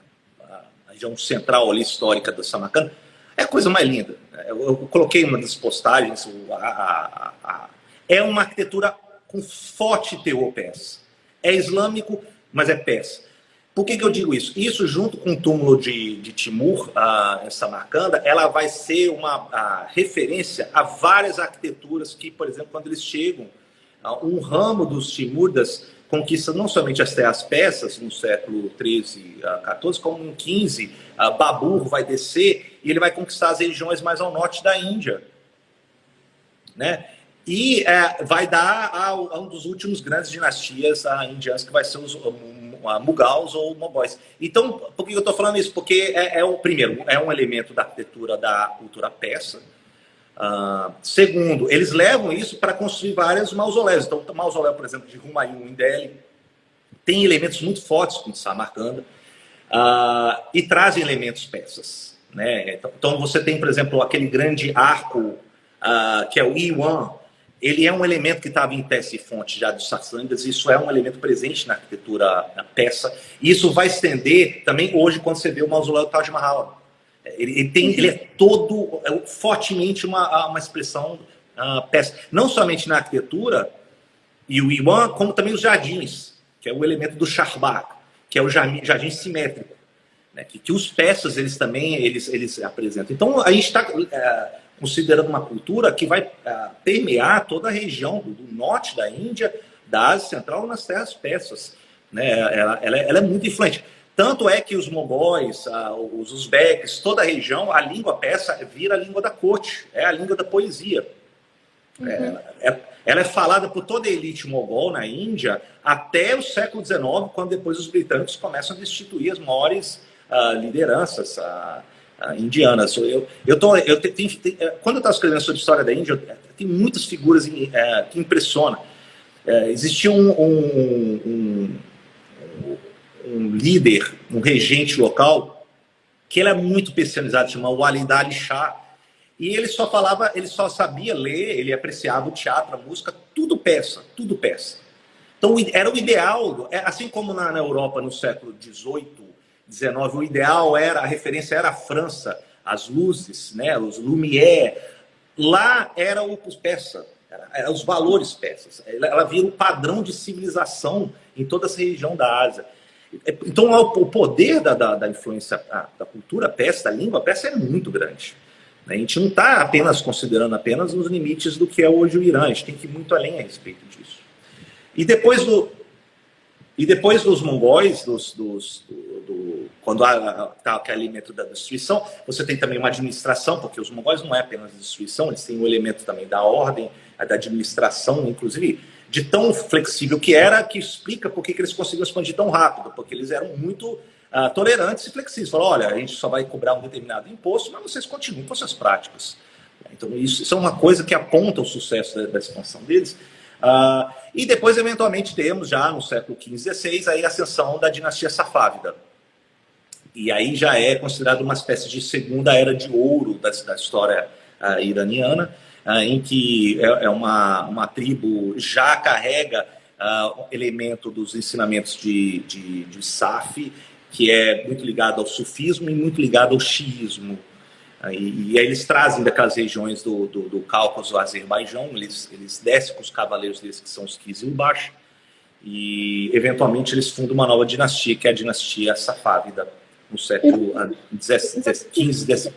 a região central ali, histórica da Samarcanda, é a coisa mais linda. Eu coloquei uma das postagens, é uma arquitetura com forte teor persa. É islâmico, mas é persa. Por que eu digo isso? Isso, junto com o túmulo de Timur, em Samarcanda, ela vai ser uma referência a várias arquiteturas que, por exemplo, quando eles chegam, um ramo dos Timúridas conquista não somente as terras persas no século XIII, XIV, como no XV, Babur vai descer e ele vai conquistar as regiões mais ao norte da Índia. Né? E vai dar a um dos últimos grandes dinastias indianas, que vai ser os Mughals ou Mogóis. Então, por que eu estou falando isso? Porque primeiro, é um elemento da arquitetura da cultura persa. Segundo, eles levam isso para construir vários mausoléus. Então, o mausoléu, por exemplo, de Humayun em Delhi tem elementos muito fortes com Samarcanda e trazem elementos persas. Né? Então, você tem, por exemplo, aquele grande arco que é o Iwan. Ele é um elemento que estava em Ctesifonte já dos Sassânidas, isso é um elemento presente na arquitetura persa. E isso vai estender também hoje, quando você vê o mausoléu do Taj Mahal. Ele é todo fortemente uma expressão persa. Não somente na arquitetura e o Iwan, como também os jardins, que é o elemento do Charbagh, que é o jardim simétrico, né? que os persas eles também eles apresentam. Então, a gente está considerando uma cultura que vai permear toda a região do norte da Índia, da Ásia Central, nas terras persas. Né? Ela é muito influente. Tanto é que os mongóis, os uzbeques, toda a região, a língua persa vira a língua da corte, é a língua da poesia. Ela é falada por toda a elite mogol na Índia até o século XIX, quando depois os britânicos começam a destituir as maiores lideranças indianas. Quando eu estava escrevendo sobre a história da Índia, tem muitas figuras que impressionam. Existia um líder, um regente local, que ele é muito especializado, chamado Walid Ali Shah, e ele só sabia ler, ele apreciava o teatro, a música, tudo persa, tudo persa. Então era o ideal, assim como na Europa no século XVIII, XIX, o ideal a referência era a França, as luzes, né, os Lumière, lá era o persa, era os valores persas, ela vira um padrão de civilização em toda essa região da Ásia. Então o poder da influência da cultura persa, da língua persa é muito grande. A gente não está apenas considerando apenas os limites do que é hoje o Irã, a gente tem que ir muito além a respeito disso. E depois dos mongóis, quando há aquele elemento da destruição, você tem também uma administração, porque os mongóis não é apenas destruição, eles têm um elemento também da ordem, da administração, inclusive, de tão flexível que era, que explica por que eles conseguiam expandir tão rápido, porque eles eram muito tolerantes e flexíveis. Falaram, olha, a gente só vai cobrar um determinado imposto, mas vocês continuem com suas práticas. Então, isso é uma coisa que aponta o sucesso da expansão deles. E depois, eventualmente, temos já no século XV, XVI, aí a ascensão da dinastia Safávida. E aí já é considerado uma espécie de segunda era de ouro da história iraniana, em que é uma tribo já carrega elemento dos ensinamentos de Safi, que é muito ligado ao sufismo e muito ligado ao xiismo. E aí eles trazem daquelas regiões do Cáucaso, do Azerbaijão, eles descem com os cavaleiros deles, que são os Kizilbash, e eventualmente eles fundam uma nova dinastia, que é a dinastia Safávida, no século XV.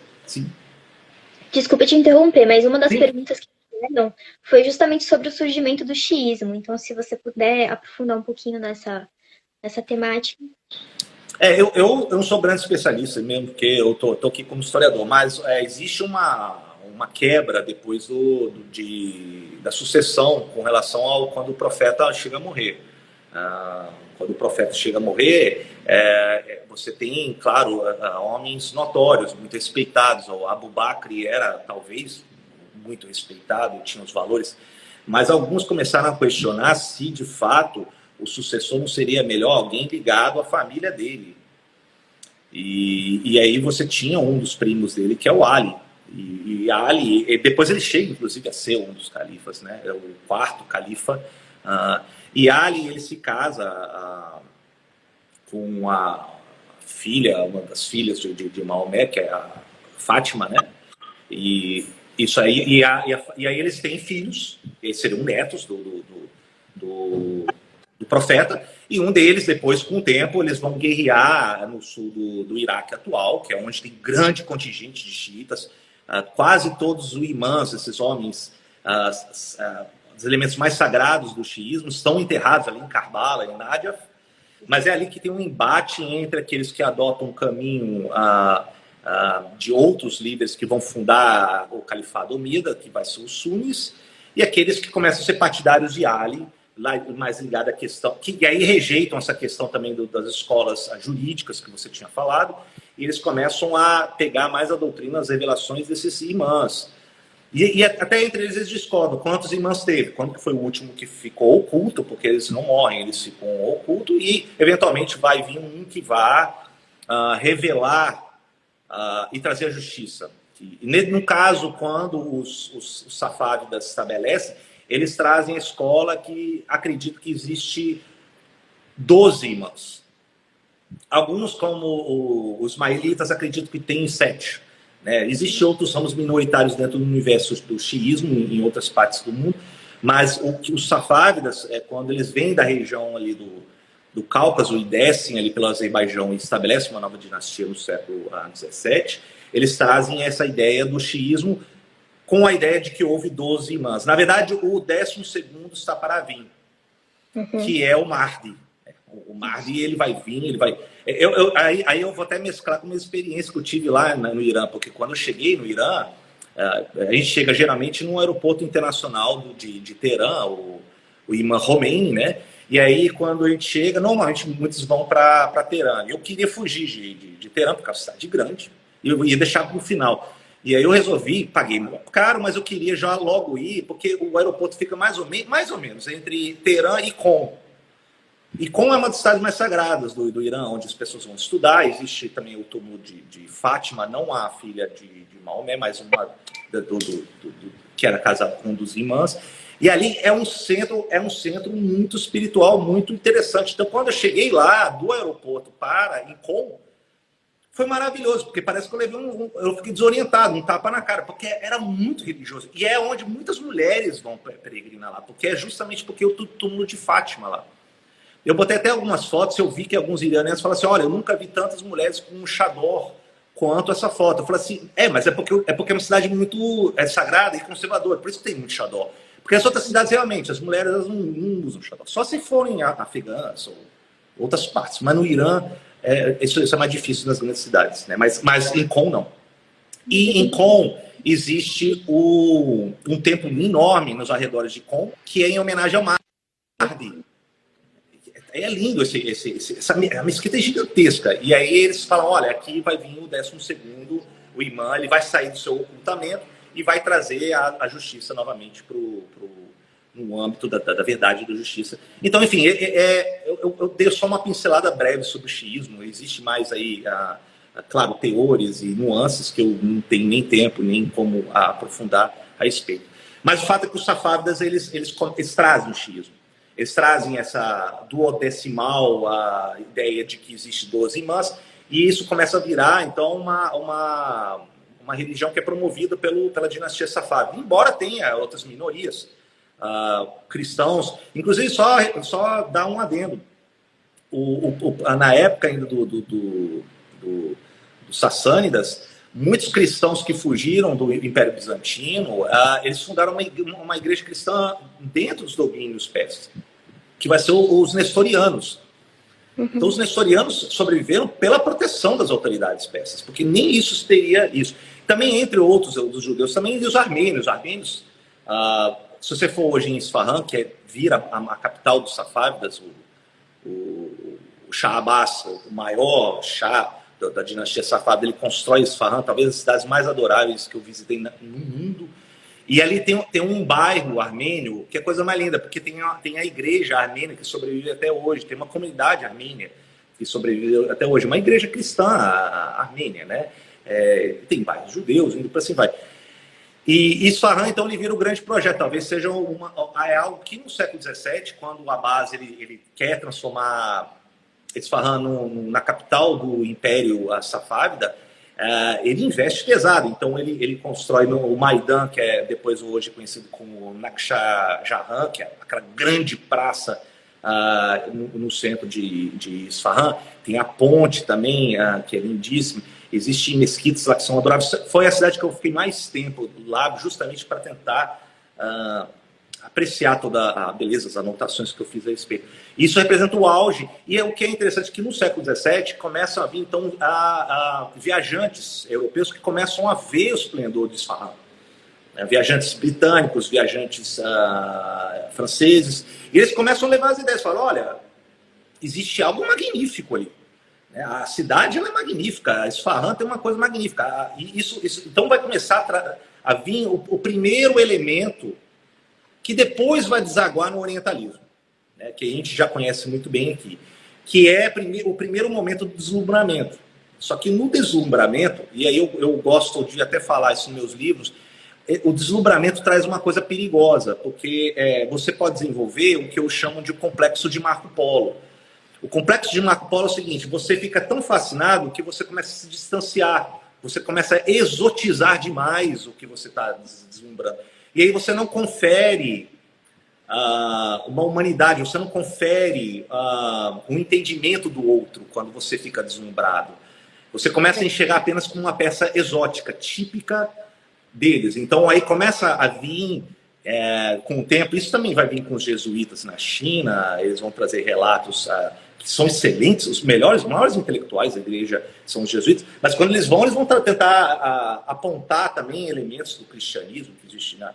Desculpa te interromper, mas uma das perguntas que fizeram foi justamente sobre o surgimento do xiismo. Então, se você puder aprofundar um pouquinho nessa temática. Eu não sou grande especialista mesmo, porque eu tô aqui como historiador, mas existe uma quebra depois da sucessão com relação ao quando o profeta chega a morrer. Quando o profeta chega a morrer, você tem, claro, homens notórios, muito respeitados. O Abu Bakr era, talvez, muito respeitado, tinha os valores, mas alguns começaram a questionar se, de fato, o sucessor não seria melhor alguém ligado à família dele. E aí você tinha um dos primos dele, que é o Ali. E Ali, depois ele chega, inclusive, a ser um dos califas, né? É o quarto califa. E Ali, ele se casa com a filha, uma das filhas de Maomé, que é a Fátima, né? E isso aí, e aí eles têm filhos, eles seriam netos do profeta, e um deles, depois, com o tempo, eles vão guerrear no sul do Iraque atual, que é onde tem grande contingente de xiitas, quase todos os imãs, esses homens, os elementos mais sagrados do xiismo, estão enterrados ali em Karbala, em Najaf, mas é ali que tem um embate entre aqueles que adotam um caminho de outros líderes que vão fundar o califado omida, que vai ser os sunis, e aqueles que começam a ser partidários de Ali, mais ligado à questão, que aí rejeitam essa questão também das escolas jurídicas que você tinha falado, e eles começam a pegar mais a doutrina, as revelações desses imãs. E até entre eles discordam quantos imãs teve, quando que foi o último que ficou oculto, porque eles não morrem, eles ficam oculto, e eventualmente vai vir um que vá revelar e trazer a justiça. E no caso, quando os safávidas estabelecem, eles trazem a escola que acredita que existe 12 imãs. Alguns, como os ismaelitas, acreditam que tem 7. Né? Existem outros ramos minoritários dentro do universo do xiismo, em outras partes do mundo, mas os safávidas, quando eles vêm da região ali do Cáucaso e descem ali pelo Azerbaijão e estabelecem uma nova dinastia no século XVII, eles trazem essa ideia do xiismo com a ideia de que houve 12 imãs. Na verdade, o 12º está para vir, que é o Mahdi. O Mahdi, ele vai vir, Aí eu vou até mesclar com a minha experiência que eu tive lá no Irã, porque quando eu cheguei no Irã, a gente chega geralmente no aeroporto internacional de Teherã, o Imam Khomeini, né? E aí, quando a gente chega, normalmente muitos vão para Teherã. Eu queria fugir de Teherã, porque é uma cidade grande, e eu ia deixar para o final. E aí eu resolvi, paguei muito caro, mas eu queria já logo ir, porque o aeroporto fica mais ou menos entre Teherã e Qom. E Qom é uma das cidades mais sagradas do Irã, onde as pessoas vão estudar. Existe também o túmulo de Fátima, não a filha de Maomé, mas uma que era casada com um dos imãs. E ali é um centro muito espiritual, muito interessante. Então, quando eu cheguei lá, do aeroporto para em Qom, foi maravilhoso, porque parece que eu levei eu fiquei desorientado, um tapa na cara, porque era muito religioso. E é onde muitas mulheres vão peregrinar lá, porque é justamente porque o túmulo de Fátima lá. Eu botei até algumas fotos, eu vi que alguns iranianos falam assim, olha, eu nunca vi tantas mulheres com um chador quanto essa foto. Eu falei assim, mas é porque é uma cidade muito sagrada e conservadora, por isso que tem muito chador. Porque as outras cidades, realmente, as mulheres elas não usam chador. Só se forem afegãs ou outras partes. Mas no Irã, isso é mais difícil nas grandes cidades, né? Mas em Qom, não. E em Qom existe um templo enorme nos arredores de Qom, que é em homenagem ao Mahdi. É lindo a mesquita é gigantesca. E aí eles falam, olha, aqui vai vir o 12º, o imã, ele vai sair do seu ocultamento e vai trazer a justiça novamente no âmbito da verdade e da justiça. Então, enfim, eu dei só uma pincelada breve sobre o xiismo. Existe mais aí, claro, teores e nuances que eu não tenho nem tempo, nem como aprofundar a respeito. Mas o fato é que os safávidas, eles trazem o xiismo. Eles trazem essa duodecimal, a ideia de que existe 12 imãs, e isso começa a virar, então, uma religião que é promovida pela dinastia safávida. Embora tenha outras minorias, cristãos, inclusive só dar um adendo. Na época ainda dos Sassânidas, muitos cristãos que fugiram do Império Bizantino, eles fundaram uma igreja cristã dentro dos domínios persas, que vai ser os nestorianos. Então, os nestorianos sobreviveram pela proteção das autoridades persas, porque nem isso teria isso. Também, entre outros, dos judeus, também os armênios. Se você for hoje em Isfahan, que vira a capital dos safávidas, o Shah Abbas, o maior Shah da dinastia safávida, ele constrói Isfahan, talvez as cidades mais adoráveis que eu visitei no mundo. E ali tem um bairro armênio que é a coisa mais linda, porque tem a igreja armênia que sobrevive até hoje, tem uma comunidade armênia que sobrevive até hoje, uma igreja cristã armênia, né? Tem bairros judeus, indo para assim vai. E Isfahan, então, ele vira um grande projeto, talvez seja algo que no século XVII, quando o Abbas ele quer transformar Isfahan na capital do Império Safávida, ele investe pesado. Então ele constrói o Maidan, que é depois hoje conhecido como Naksha Jahan, que é aquela grande praça no centro de Isfahan. Tem a ponte também, que é lindíssima. Existem mesquitas lá que são adoráveis. Foi a cidade que eu fiquei mais tempo lá, justamente para tentar apreciar toda a beleza, as anotações que eu fiz a respeito. Isso representa o auge, e o que é interessante é que no século XVII começam a vir, então, viajantes europeus que começam a ver o esplendor de Isfahan. Viajantes britânicos, viajantes franceses, e eles começam a levar as ideias, falam, olha, existe algo magnífico ali. A cidade ela é magnífica, a Isfahan tem uma coisa magnífica. Então vai começar a vir o primeiro elemento que depois vai desaguar no orientalismo, né, que a gente já conhece muito bem aqui, que é o primeiro momento do deslumbramento. Só que no deslumbramento, e aí eu gosto de até falar isso nos meus livros, o deslumbramento traz uma coisa perigosa, porque você pode desenvolver o que eu chamo de complexo de Marco Polo. O complexo de Marco Polo é o seguinte, você fica tão fascinado que você começa a se distanciar, você começa a exotizar demais o que você está deslumbrando. E aí você não confere uma humanidade, você não confere um entendimento do outro quando você fica deslumbrado. Você começa a enxergar apenas como uma peça exótica, típica deles. Então aí começa a vir com o tempo, isso também vai vir com os jesuítas na China, eles vão trazer relatos que são excelentes, os maiores intelectuais da igreja são os jesuítas, mas quando eles vão tentar apontar também elementos do cristianismo que existe na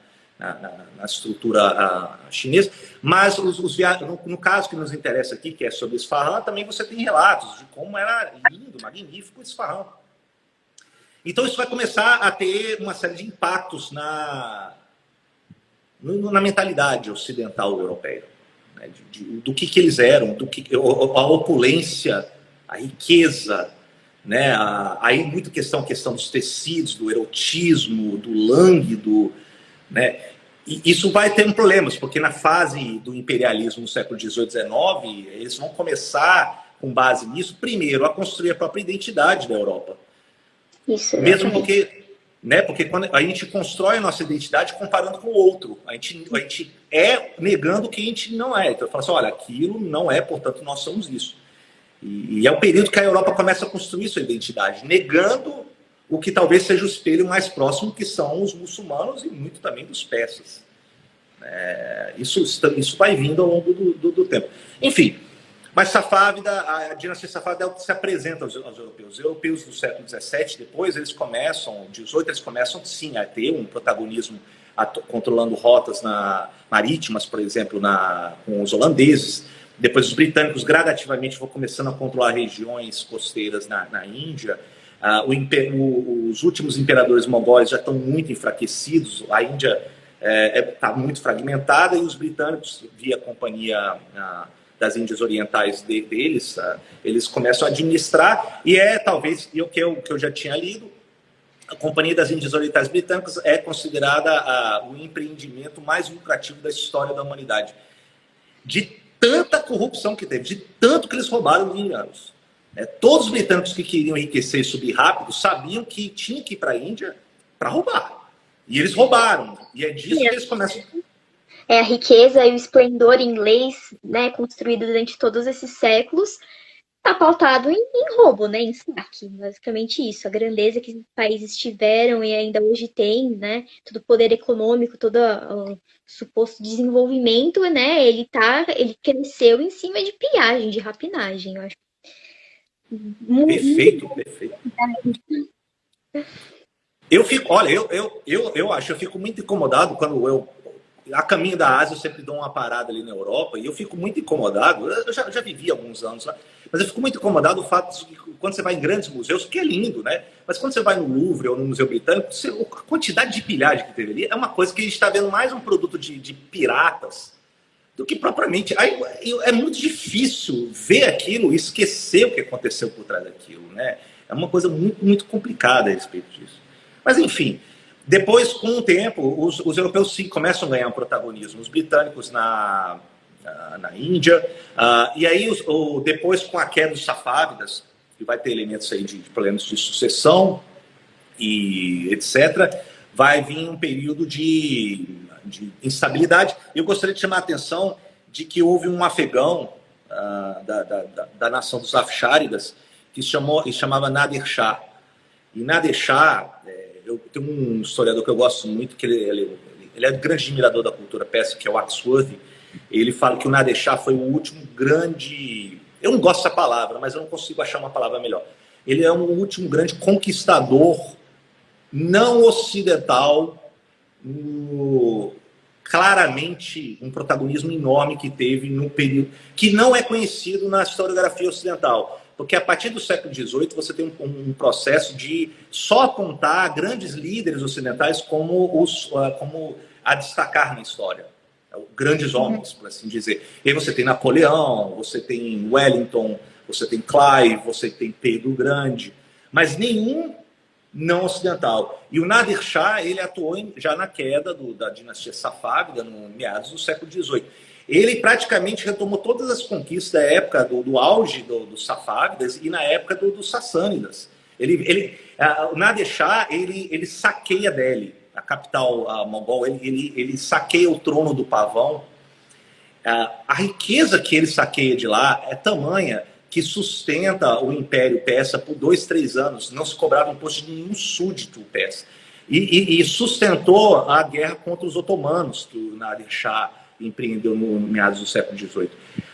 estrutura chinesa, mas no caso que nos interessa aqui, que é sobre Isfahan, também você tem relatos de como era lindo, magnífico Isfahan. Então isso vai começar a ter uma série de impactos na mentalidade ocidental europeia, né? Do que eles eram, a opulência, a riqueza, né? Aí muita questão dos tecidos, do erotismo, do lânguido, né? E isso vai ter problemas, porque na fase do imperialismo no século XVIII, XIX, eles vão começar, com base nisso, primeiro, a construir a própria identidade da Europa. Isso, mesmo porque quando a gente constrói a nossa identidade comparando com o outro, a gente é negando o que a gente não é. Então, fala assim, olha, aquilo não é, portanto, nós somos isso. E é o período que a Europa começa a construir sua identidade, negando o que talvez seja o espelho mais próximo, que são os muçulmanos e muito também dos persas. Isso vai vindo ao longo do tempo. Enfim, mas Safávida, a dinastia Safávida se apresenta aos europeus. Os europeus do século XVII, depois eles começam, XVIII, eles começam sim a ter um protagonismo controlando rotas marítimas, por exemplo, com os holandeses. Depois os britânicos gradativamente vão começando a controlar regiões costeiras na Índia. Os últimos imperadores mogóis já estão muito enfraquecidos. A Índia está muito fragmentada e os britânicos, via companhia das Índias Orientais deles, eles começam a administrar, e talvez, o que eu já tinha lido, a Companhia das Índias Orientais Britânicas é considerada o empreendimento mais lucrativo da história da humanidade. De tanta corrupção que teve, de tanto que eles roubaram os indianos. Todos os britânicos que queriam enriquecer e subir rápido sabiam que tinha que ir para a Índia para roubar. E eles roubaram. E é disso que eles começam... A riqueza e o esplendor inglês, né, construído durante todos esses séculos, está pautado em roubo, né, em saque. Basicamente isso. A grandeza que os países tiveram e ainda hoje tem, né, todo o poder econômico, todo o suposto desenvolvimento, né, ele cresceu em cima de pilhagem, de rapinagem, eu acho. Perfeito. Eu fico muito incomodado quando a caminho da Ásia, eu sempre dou uma parada ali na Europa, e eu fico muito incomodado, eu já vivi alguns anos lá, mas eu fico muito incomodado o fato de que quando você vai em grandes museus, que é lindo, né? Mas quando você vai no Louvre ou no Museu Britânico, a quantidade de pilhagem que teve ali é uma coisa que a gente está vendo mais um produto de piratas do que propriamente... É muito difícil ver aquilo e esquecer o que aconteceu por trás daquilo, né? É uma coisa muito, muito complicada a respeito disso. Mas, enfim... Depois, com o tempo, os europeus sim começam a ganhar um protagonismo. Os britânicos na Índia. E aí, depois, com a queda dos safávidas, que vai ter elementos aí de problemas de sucessão e etc., vai vir um período de instabilidade. Eu gostaria de chamar a atenção de que houve um afegão da nação dos Afsháridas que chamava Nader Shah. E Nader Shah... Eu tenho um historiador que eu gosto muito, que ele é um grande admirador da cultura persa, que é o Axworthy. Ele fala que o Nader Shah foi o último grande... Eu não gosto dessa palavra, mas eu não consigo achar uma palavra melhor. Ele é o último grande conquistador não ocidental, claramente um protagonismo enorme que teve no período... que não é conhecido na historiografia ocidental. Porque a partir do século XVIII você tem um processo de só apontar grandes líderes ocidentais como a destacar na história. Grandes homens, por assim dizer. E aí você tem Napoleão, você tem Wellington, você tem Clive, você tem Pedro o Grande, mas nenhum não ocidental. E o Nader Shah, ele atuou já na queda da dinastia Safávida, no meados do século XVIII. Ele praticamente retomou todas as conquistas da época do auge dos Safávidas e na época dos Sassânidas. O Nader Shah, ele saqueia Delhi, a capital mogol, ele saqueia o trono do pavão. A riqueza que ele saqueia de lá é tamanha que sustenta o Império Persa por 2, 3 anos. Não se cobrava imposto de nenhum súdito persa. e sustentou a guerra contra os otomanos, que o Nadir Shah empreendeu no meados do século XVIII.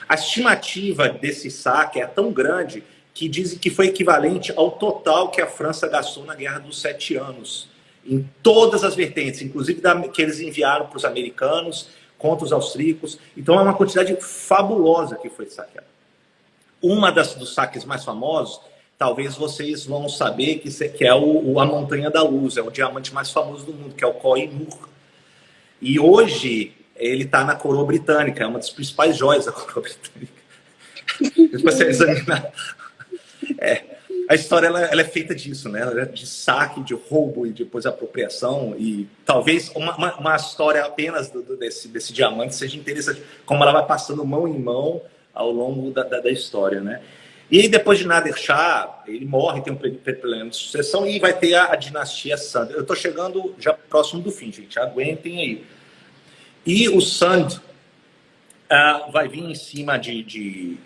A estimativa desse saque é tão grande que dizem que foi equivalente ao total que a França gastou na Guerra dos 7 Anos, em todas as vertentes, inclusive que eles enviaram para os americanos, contra os austríacos. Então é uma quantidade fabulosa que foi saqueada. Uma dos saques mais famosos, talvez vocês vão saber que é a Montanha da Luz, é o diamante mais famoso do mundo, que é o Koh-i-Noor. E hoje ele está na coroa britânica, é uma das principais joias da coroa britânica. Depois você examinar. A história ela é feita disso, né? Ela é de saque, de roubo e depois apropriação. E talvez uma história apenas desse diamante seja interessante, como ela vai passando mão em mão ao longo da história, né? E aí, depois de Nader Shah, ele morre, tem um problema de sucessão e vai ter a dinastia Sand. Eu estou chegando já próximo do fim, gente, aguentem aí. E o Sand vai vir em cima de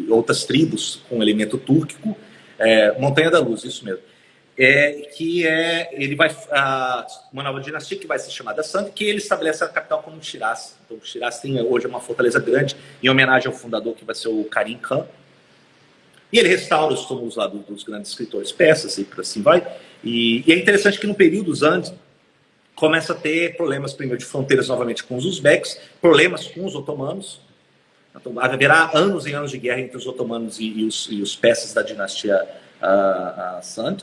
outras tribos com elemento túrquico, Montanha da Luz, isso mesmo. Ele vai uma nova dinastia que vai ser chamada Sand, que ele estabelece a capital como Shiraz. Então, Shiraz tem hoje uma fortaleza grande em homenagem ao fundador, que vai ser o Karim Khan. E ele restaura os túmulos lá dos grandes escritores persas e por assim vai. E é interessante que no período Sand começa a ter problemas primeiro de fronteiras novamente com os uzbeques, problemas com os otomanos. Então, haverá anos e anos de guerra entre os otomanos e os persas da dinastia Sand.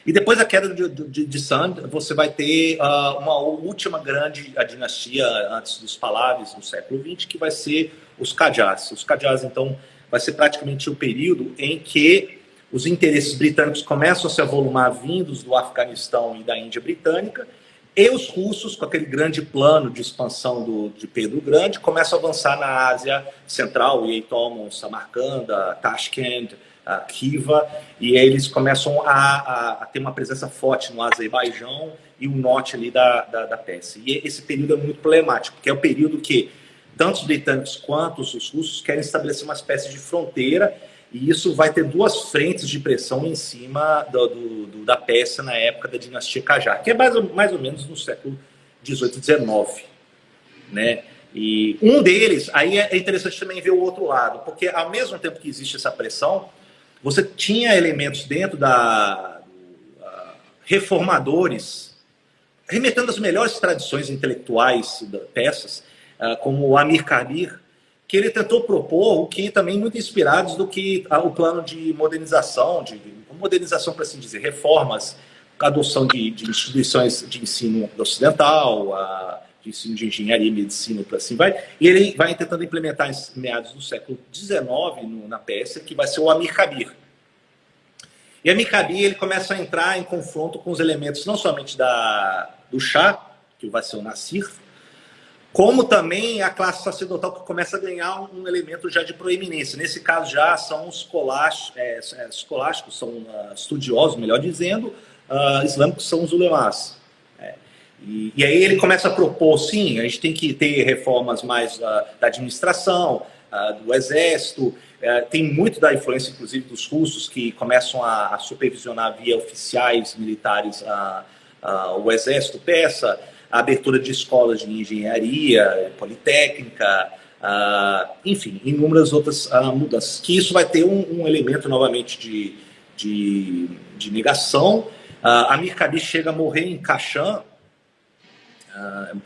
E depois da queda de Sand, você vai ter uma última grande dinastia antes dos Pahlavis, no século XX, que vai ser os Qajas. Os Qajas, então, vai ser praticamente o período em que os interesses britânicos começam a se avolumar vindos do Afeganistão e da Índia britânica, e os russos, com aquele grande plano de expansão de Pedro o Grande, começam a avançar na Ásia Central, e aí tomam Samarcanda, Tashkent, Khiva, e aí eles começam a ter uma presença forte no Azerbaijão e o norte ali da Pérsia. E esse período é muito problemático, porque é o período que tanto os britânicos quanto os russos querem estabelecer uma espécie de fronteira, e isso vai ter duas frentes de pressão em cima da Pérsia na época da dinastia Qajar, que é mais ou menos no século XVIII, XIX, né? E um deles, aí é interessante também ver o outro lado, porque ao mesmo tempo que existe essa pressão, você tinha elementos dentro reformadores, remetendo às melhores tradições intelectuais persas, como o Amir Kabir, que ele tentou propor o que também muito inspirados do que o plano de modernização, para assim dizer, reformas, adoção de instituições de ensino ocidental, de ensino de engenharia e medicina, para assim vai. E ele vai tentando implementar em meados do século XIX na Pérsia, que vai ser o Amir Kabir. E Amir Kabir ele começa a entrar em confronto com os elementos não somente do Shah, que vai ser o Nasir, como também a classe sacerdotal, que começa a ganhar um elemento já de proeminência. Nesse caso já são os escolásticos, são estudiosos, melhor dizendo, islâmicos são os ulemás. E aí ele começa a propor, sim, a gente tem que ter reformas mais da administração, do exército, tem muito da influência, inclusive, dos russos, que começam a supervisionar via oficiais militares o exército persa, a abertura de escolas de engenharia, politécnica, enfim, inúmeras outras mudanças. Que isso vai ter um elemento, novamente, de negação. Amir Kabir chega a morrer em Kashan,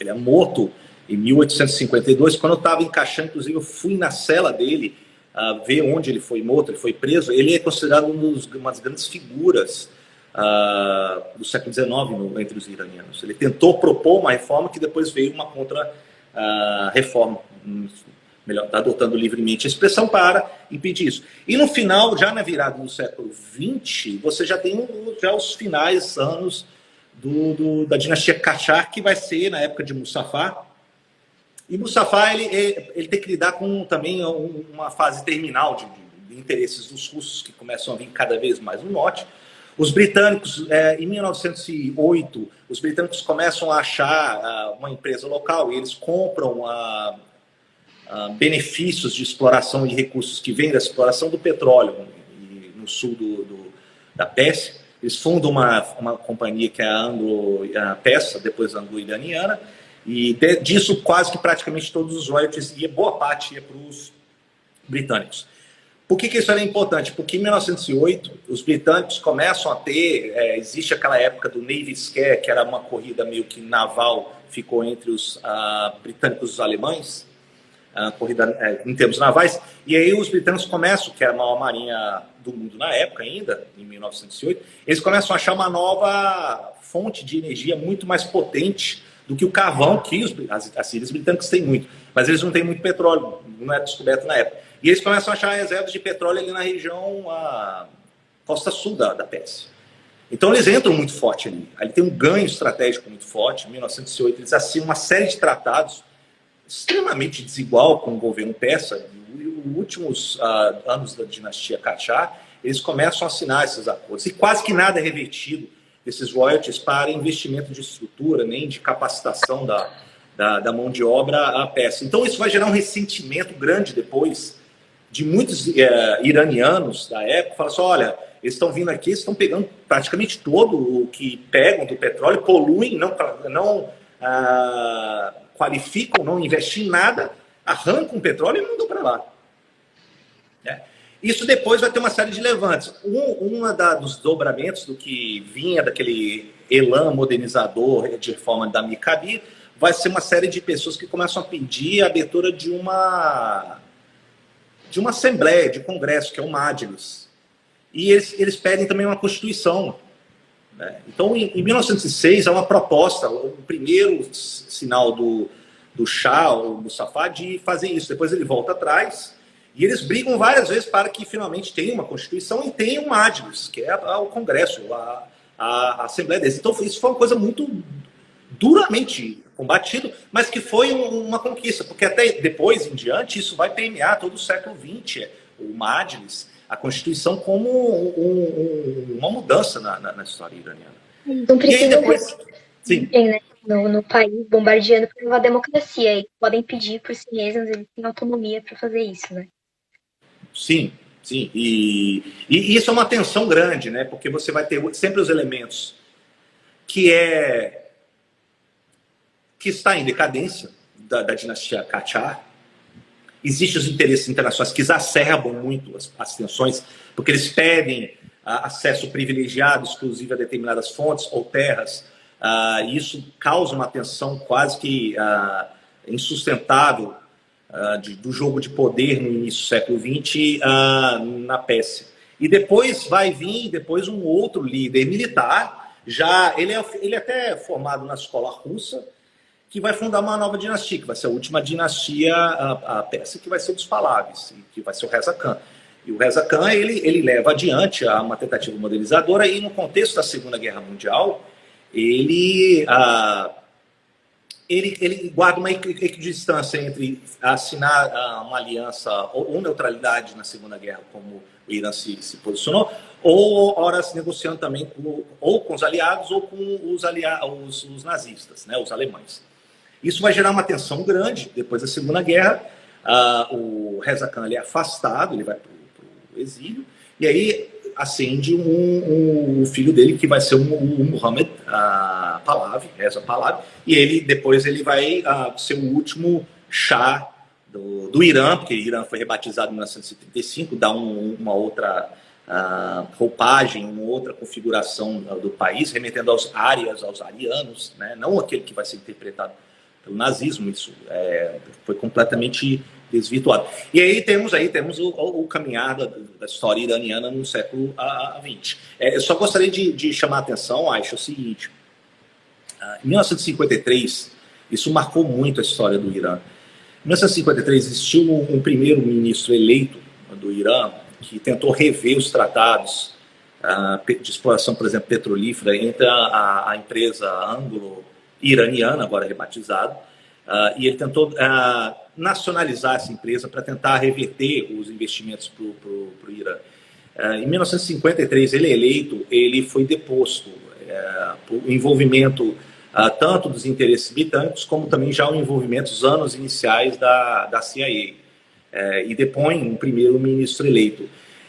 ele é morto em 1852. Quando eu estava em Kashan, inclusive, eu fui na cela dele ver onde ele foi morto, ele foi preso. Ele é considerado uma das grandes figuras do século XIX entre os iranianos. Ele tentou propor uma reforma que depois veio uma contra-reforma, melhor, adotando livremente a expressão para impedir isso. E no final, já na virada do século XX, você já tem os finais anos da dinastia Qajar, que vai ser na época de Mustafa. E Mustafa ele tem que lidar com também uma fase terminal de interesses dos russos, que começam a vir cada vez mais no norte. Os britânicos, em 1908, os britânicos começam a achar uma empresa local e eles compram benefícios de exploração e recursos que vêm da exploração do petróleo no sul da Pérsia. Eles fundam uma companhia que é a Anglo-Persa, depois anglo-iraniana, e disso quase que praticamente todos os royalties, e boa parte ia para os britânicos. Por que isso era importante? Porque em 1908, os britânicos começam a ter, existe aquela época do Navy Scare, que era uma corrida meio que naval, ficou entre os britânicos e os alemães, corrida em termos navais, e aí os britânicos começam, que era a maior marinha do mundo na época ainda, em 1908, eles começam a achar uma nova fonte de energia muito mais potente do que o carvão, que as ilhas britânicas têm muito, mas eles não têm muito petróleo, não é descoberto na época. E eles começam a achar reservas de petróleo ali na região costa sul da Pérsia. Então eles entram muito forte ali. Ali tem um ganho estratégico muito forte. Em 1908 eles assinam uma série de tratados extremamente desigual com o governo persa. Nos últimos anos da dinastia Qajar, eles começam a assinar esses acordos. E quase que nada é revertido desses royalties para investimento de estrutura, nem de capacitação da mão de obra persa. Então isso vai gerar um ressentimento grande depois de muitos iranianos da época. Falam assim, olha, eles estão vindo aqui, eles estão pegando praticamente todo o que pegam do petróleo, poluem, não qualificam, não investem em nada, arrancam o petróleo e mandam para lá. Isso depois vai ter uma série de levantes. Dos dobramentos do que vinha daquele elan modernizador de reforma da Amir Kabir vai ser uma série de pessoas que começam a pedir a abertura de uma assembleia, de congresso, que é o Majlis. E eles pedem também uma constituição. Né? Então, em 1906, há uma proposta, o primeiro sinal do Shah, o Mustafa, de fazer isso. Depois ele volta atrás, e eles brigam várias vezes para que finalmente tenha uma constituição e tenha um Majlis, que é o congresso, a assembleia deles. Então, isso foi uma coisa muito duramente combatido, mas que foi uma conquista, porque até depois em diante isso vai permear todo o século XX, o Majlis, a Constituição, como uma mudança na história iraniana. Não precisa depois, sim. Né? No país bombardeando por uma democracia, e podem pedir por si mesmos, eles têm autonomia para fazer isso, né? Sim, sim. E isso é uma tensão grande, né? Porque você vai ter sempre os elementos que está em decadência da dinastia Qajar. Existem os interesses internacionais que exacerbam muito as tensões, porque eles pedem acesso privilegiado, exclusivo a determinadas fontes ou terras. Isso causa uma tensão quase que insustentável do jogo de poder no início do século XX na Pérsia. E depois vai vir um outro líder militar, ele é até formado na escola russa, que vai fundar uma nova dinastia, que vai ser a última dinastia persa, que vai ser dos Pahlavis, que vai ser o Reza Khan. E o Reza Khan, ele leva adiante uma tentativa modernizadora, e no contexto da Segunda Guerra Mundial, ele guarda uma equidistância entre assinar uma aliança ou neutralidade na Segunda Guerra, como o Irã se posicionou, ou horas negociando também ou com os aliados ou com os nazistas, né, os alemães. Isso vai gerar uma tensão grande depois da Segunda Guerra. O Reza Khan é afastado, ele vai para o exílio, e aí ascende o filho dele, que vai ser o Muhammad Pahlavi, Reza Pahlavi, e depois ele vai ser o último Shah do Irã, porque o Irã foi rebatizado em 1935, dá uma outra roupagem, uma outra configuração do país, remetendo aos árias, aos arianos, né? Não aquele que vai ser interpretado pelo nazismo. Isso foi completamente desvirtuado. E aí temos o caminhar da história iraniana no século XX. Eu só gostaria de chamar a atenção, Aisha, o seguinte: em 1953, isso marcou muito a história do Irã. Em 1953 existiu um primeiro-ministro eleito do Irã que tentou rever os tratados de exploração, por exemplo, petrolífera entre a empresa anglo-iraniana, agora rebatizada, e ele tentou nacionalizar essa empresa para tentar reverter os investimentos para o Irã. Em 1953, ele é eleito, ele foi deposto por envolvimento tanto dos interesses britânicos, como também já o envolvimento dos anos iniciais da CIA. E depõe um primeiro-ministro eleito.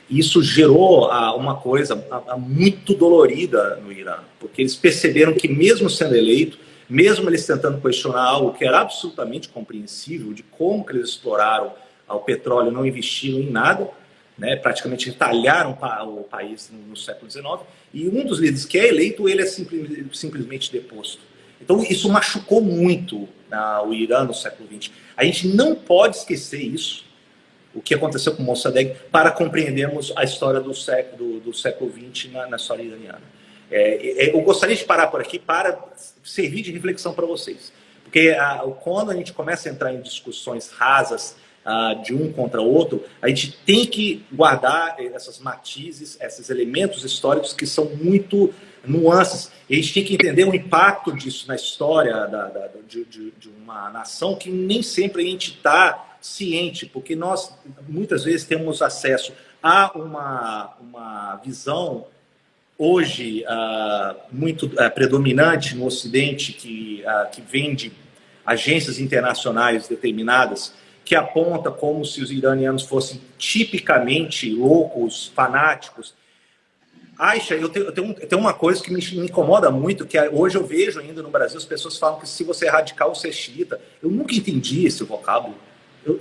Isso gerou uma coisa muito dolorida no Irã, porque eles perceberam que mesmo sendo eleito, mesmo eles tentando questionar algo que era absolutamente compreensível, de como que eles exploraram o petróleo, não investiram em nada, né, praticamente retalharam o país no século XIX, e um dos líderes que é eleito, ele é simplesmente deposto. Então isso machucou muito o Irã no século XX. A gente não pode esquecer isso, o que aconteceu com Mossadegh, para compreendermos a história do século XX na história iraniana. Eu gostaria de parar por aqui para servir de reflexão para vocês. Porque quando a gente começa a entrar em discussões rasas de um contra o outro, a gente tem que guardar essas matizes, esses elementos históricos que são muito nuances. E a gente tem que entender o impacto disso na história de uma nação que nem sempre a gente está ciente, porque nós muitas vezes temos acesso a uma visão hoje muito predominante no Ocidente, que vem de agências internacionais determinadas, que aponta como se os iranianos fossem tipicamente loucos, fanáticos. Aisha, eu tenho uma coisa que me incomoda muito, que hoje eu vejo ainda no Brasil, as pessoas falam que se você é radical, você é xiita. Eu nunca entendi esse vocábulo.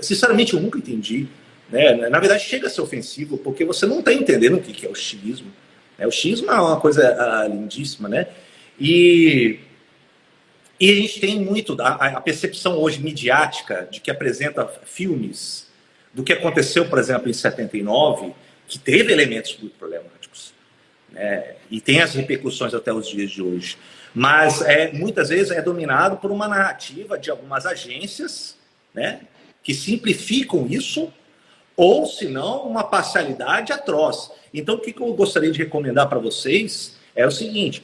Sinceramente, eu nunca entendi. Né? Na verdade, chega a ser ofensivo, porque você não está entendendo o que é o xiismo. O xiismo é uma coisa lindíssima, né? E a gente tem muito a percepção hoje midiática de que apresenta filmes do que aconteceu, por exemplo, em 79, que teve elementos muito problemáticos, né? E tem as repercussões até os dias de hoje. Mas muitas vezes é dominado por uma narrativa de algumas agências, né, que simplificam isso, ou, se não, uma parcialidade atroz. Então, o que eu gostaria de recomendar para vocês é o seguinte,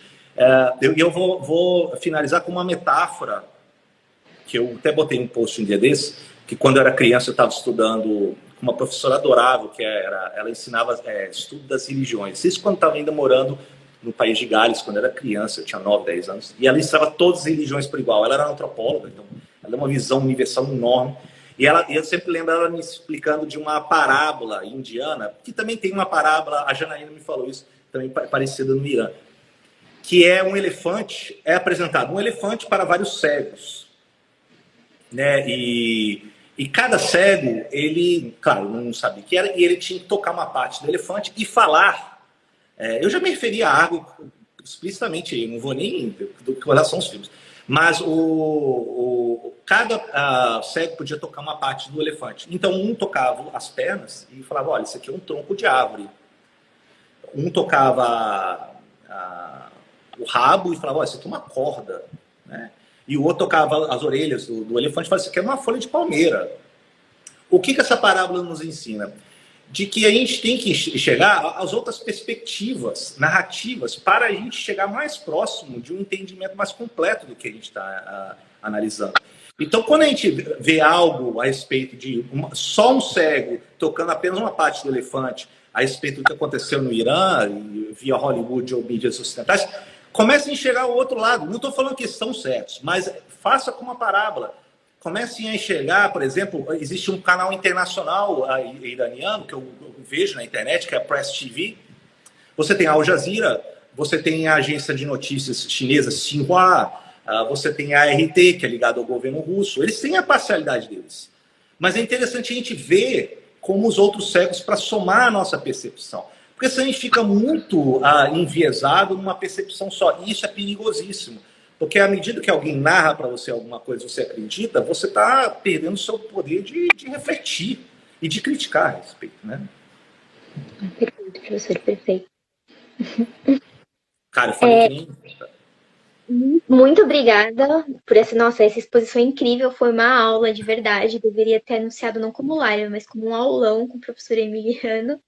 eu vou finalizar com uma metáfora, que eu até botei um post um dia desse, que quando eu era criança eu estava estudando com uma professora adorável, ela ensinava estudo das religiões. Isso quando estava ainda morando no país de Gales, quando eu era criança, eu tinha 9, 10 anos, e ela ensinava todas as religiões por igual. Ela era antropóloga, então ela tem uma visão universal enorme. E eu sempre lembro ela me explicando de uma parábola indiana, que também tem uma parábola, a Janaína me falou isso, também parecida no Irã, que é um elefante, é apresentado um elefante para vários cegos, né? E cada cego, ele, claro, não sabia o que era, e ele tinha que tocar uma parte do elefante e falar. Eu já me referi a água explicitamente aí, não vou nem com relação aos filmes. Mas cada cego podia tocar uma parte do elefante. Então, um tocava as pernas e falava, olha, isso aqui é um tronco de árvore. Um tocava o rabo e falava, olha, isso aqui é uma corda, né? E o outro tocava as orelhas do elefante e falava, isso aqui é uma folha de palmeira. O que essa parábola nos ensina? De que a gente tem que chegar às outras perspectivas narrativas para a gente chegar mais próximo de um entendimento mais completo do que a gente está analisando. Então, quando a gente vê algo a respeito de só um cego tocando apenas uma parte do elefante, a respeito do que aconteceu no Irã, via Hollywood ou mídias ocidentais, comece a enxergar o outro lado. Não estou falando que estão certos, mas faça como uma parábola. Comecem a enxergar, por exemplo, existe um canal internacional iraniano que eu vejo na internet, que é a Press TV. Você tem a Al Jazeera, você tem a agência de notícias chinesa Xinhua, você tem a RT, que é ligada ao governo russo. Eles têm a parcialidade deles. Mas é interessante a gente ver como os outros cegos para somar a nossa percepção. Porque senão a gente fica muito enviesado numa percepção só. E isso é perigosíssimo. Porque à medida que alguém narra para você alguma coisa que você acredita, você está perdendo o seu poder de refletir e de criticar a respeito, né? Perfeito, professor, perfeito. Cara, eu falei que nem... Muito obrigada por essa exposição incrível. Foi uma aula de verdade. Deveria ter anunciado não como live, mas como um aulão com o professor Emiliano.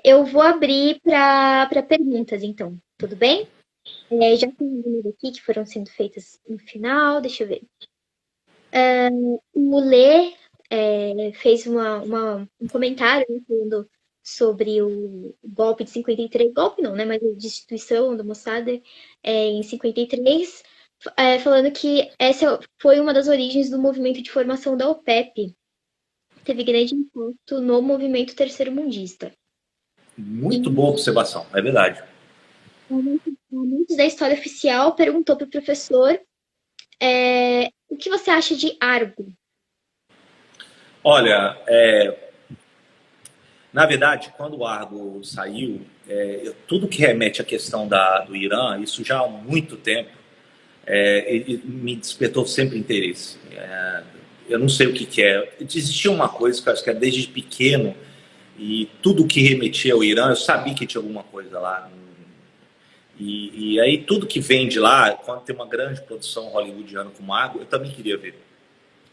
Eu vou abrir para perguntas, então. Tudo bem? Já tem algumas aqui que foram sendo feitas no final. Deixa eu ver. O Lê fez um comentário, né, falando sobre o golpe de 53, golpe não, né, mas a destituição do Mossad em 53, falando que essa foi uma das origens do movimento de formação da OPEP. Teve grande impacto no movimento terceiro-mundista. Muito boa observação, é verdade. Muito da história oficial perguntou para o professor o que você acha de Argo? Olha, na verdade, quando o Argo saiu, tudo que remete à questão do Irã, isso já há muito tempo, ele me despertou sempre interesse. Eu não sei o que é. Existia uma coisa que eu acho que desde pequeno, e tudo que remetia ao Irã, eu sabia que tinha alguma coisa lá. E aí tudo que vem de lá, quando tem uma grande produção hollywoodiana como Argo, eu também queria ver.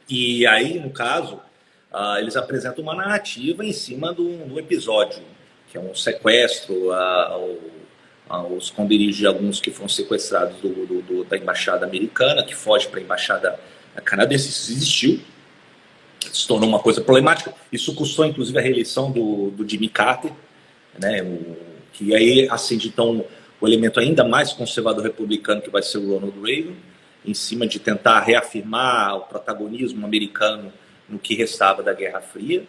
E aí, no caso, eles apresentam uma narrativa em cima do episódio, que é um sequestro aos esconderijos de alguns que foram sequestrados da embaixada americana, que foge para a embaixada canadense. Isso existiu, se tornou uma coisa problemática. Isso custou, inclusive, a reeleição do Jimmy Carter, né, que aí acende, então, o elemento ainda mais conservador republicano, que vai ser o Ronald Reagan, em cima de tentar reafirmar o protagonismo americano no que restava da Guerra Fria,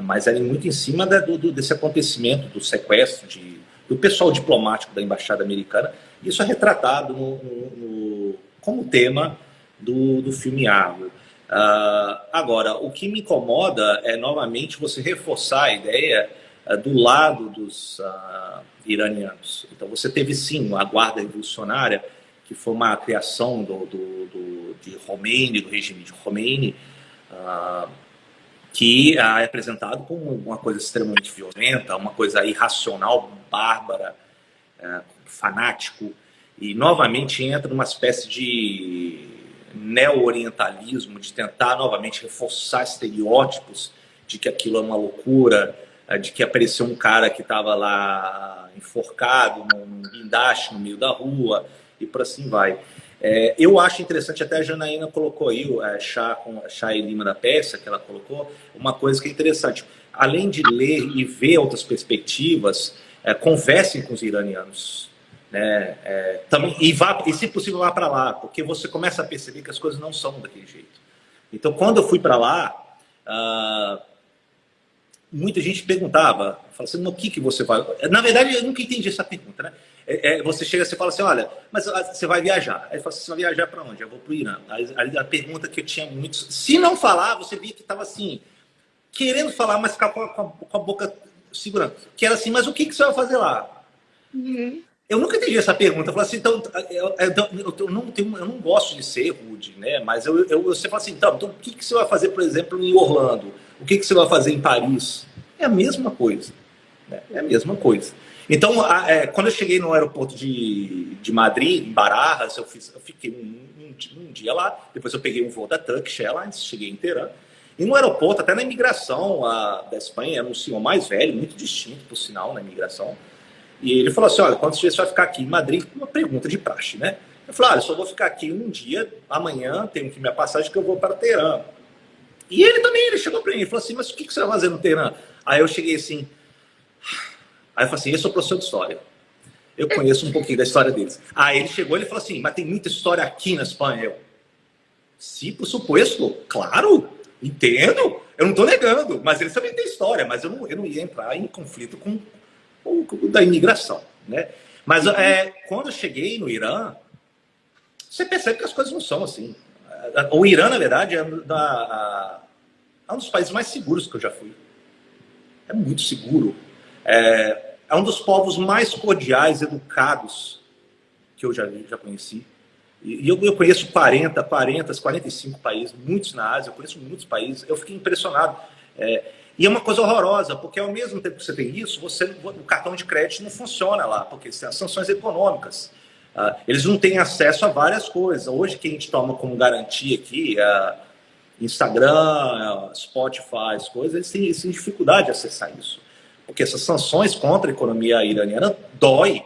mas era muito em cima desse acontecimento, do sequestro do pessoal diplomático da Embaixada Americana. Isso é retratado como tema do filme Argo. Agora, o que me incomoda é, novamente, você reforçar a ideia do lado dos iranianos. Então, você teve, sim, a Guarda Revolucionária, que foi uma criação de Khomeini, do regime de Khomeini, que é apresentado como uma coisa extremamente violenta, uma coisa irracional, bárbara, fanático, e novamente entra numa espécie de neo-orientalismo, de tentar novamente reforçar estereótipos de que aquilo é uma loucura, de que apareceu um cara que estava lá enforcado num guindaste no meio da rua, e por assim vai. Eu acho interessante, até a Janaína colocou aí, Chá e Lima da Pérsia, que ela colocou, uma coisa que é interessante. Além de ler e ver outras perspectivas, conversem com os iranianos. Né? Também, e se possível, vá para lá, porque você começa a perceber que as coisas não são daquele jeito. Então, quando eu fui para lá, muita gente perguntava, falava assim, o que você vai... Na verdade, eu nunca entendi essa pergunta, né? Você chega e fala assim, olha, mas você vai viajar. Aí fala assim, você vai viajar para onde? Eu vou para o Irã. Aí a pergunta que eu tinha muitos... Se não falar, você via que estava assim, querendo falar, mas ficar com a boca segurando. Que era assim, mas o que você vai fazer lá? Uhum. Eu nunca entendi essa pergunta. Eu falei assim, então, eu não gosto de ser rude, né? Mas você fala assim, então o que você vai fazer, por exemplo, em Orlando? O que você vai fazer em Paris? É a mesma coisa. Né? É a mesma coisa. Então, quando eu cheguei no aeroporto de Madrid, em Barajas, eu fiquei um dia lá. Depois eu peguei um voo da Turkish Airlines, cheguei em Teherã. E no aeroporto, até na imigração da Espanha, era um senhor mais velho, muito distinto, por sinal, na imigração. E ele falou assim, olha, quantos dias você vai ficar aqui em Madrid? Uma pergunta de praxe, né? Eu falei, olha, eu só vou ficar aqui um dia, amanhã tenho que minha passagem que eu vou para Teherã. E ele chegou para mim e falou assim, mas o que você vai fazer no Teherã? Aí eu cheguei assim, aí eu falei assim, eu sou professor de história. Eu conheço um pouquinho da história deles. Aí ele chegou e ele falou assim, mas tem muita história aqui na Espanha. Se por suposto, claro, entendo, eu não estou negando, mas eles também têm história, mas eu não ia entrar em conflito com da imigração, né? Mas quando eu cheguei no Irã, você percebe que as coisas não são assim. O Irã, na verdade, é um dos países mais seguros que eu já fui. É muito seguro. É um dos povos mais cordiais, educados que eu já conheci. E eu conheço 45 países, muitos na Ásia, eu conheço muitos países. Eu fiquei impressionado. E é uma coisa horrorosa, porque ao mesmo tempo que você tem isso, o cartão de crédito não funciona lá, porque tem as sanções econômicas. Eles não têm acesso a várias coisas. Hoje, que a gente toma como garantia aqui, Instagram, Spotify, as coisas, eles têm dificuldade de acessar isso. Porque essas sanções contra a economia iraniana dói.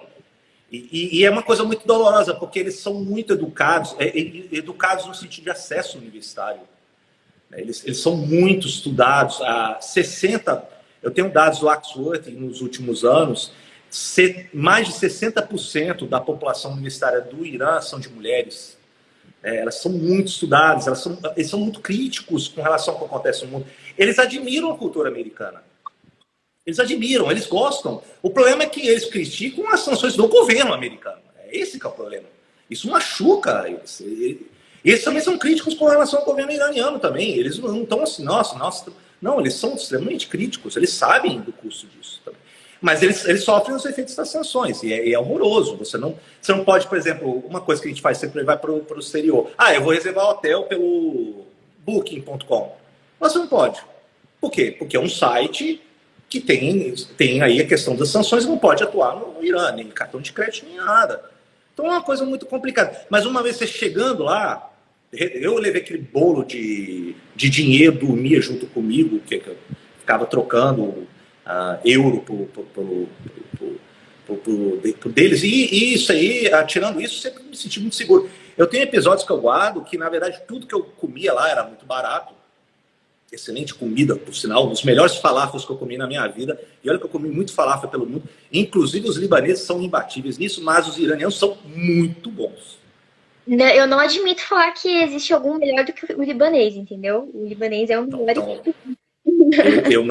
E é uma coisa muito dolorosa, porque eles são muito educados, educados no sentido de acesso universitário. Eles são muito estudados. Eu tenho dados do Oxford nos últimos anos, mais de 60% da população universitária do Irã são de mulheres. Elas são muito estudadas, eles são muito críticos com relação ao que acontece no mundo. Eles admiram a cultura americana. Eles admiram, eles gostam. O problema é que eles criticam as sanções do governo americano. É esse que é o problema. Isso machuca eles. Eles também são críticos com relação ao governo iraniano também. Eles não estão assim, nossa. Não, eles são extremamente críticos. Eles sabem do custo disso também. Mas eles sofrem os efeitos das sanções. E é horroroso. Você não pode, por exemplo, uma coisa que a gente faz sempre vai para o exterior. Eu vou reservar hotel pelo Booking.com. Você não pode. Por quê? Porque é um site que tem aí a questão das sanções, não pode atuar no Irã, nem cartão de crédito, nem nada. Então é uma coisa muito complicada. Mas uma vez você chegando lá, eu levei aquele bolo de dinheiro, dormia junto comigo, que eu ficava trocando euro por deles. E isso aí, tirando isso, sempre me senti muito seguro. Eu tenho episódios que eu guardo que, na verdade, tudo que eu comia lá era muito barato. Excelente comida, por sinal, um dos melhores falafels que eu comi na minha vida. E olha que eu comi muito falafel pelo mundo. Inclusive os libaneses são imbatíveis nisso, mas os iranianos são muito bons. Eu não admito falar que existe algum melhor do que o libanês, entendeu? O libanês é o melhor. Então, eu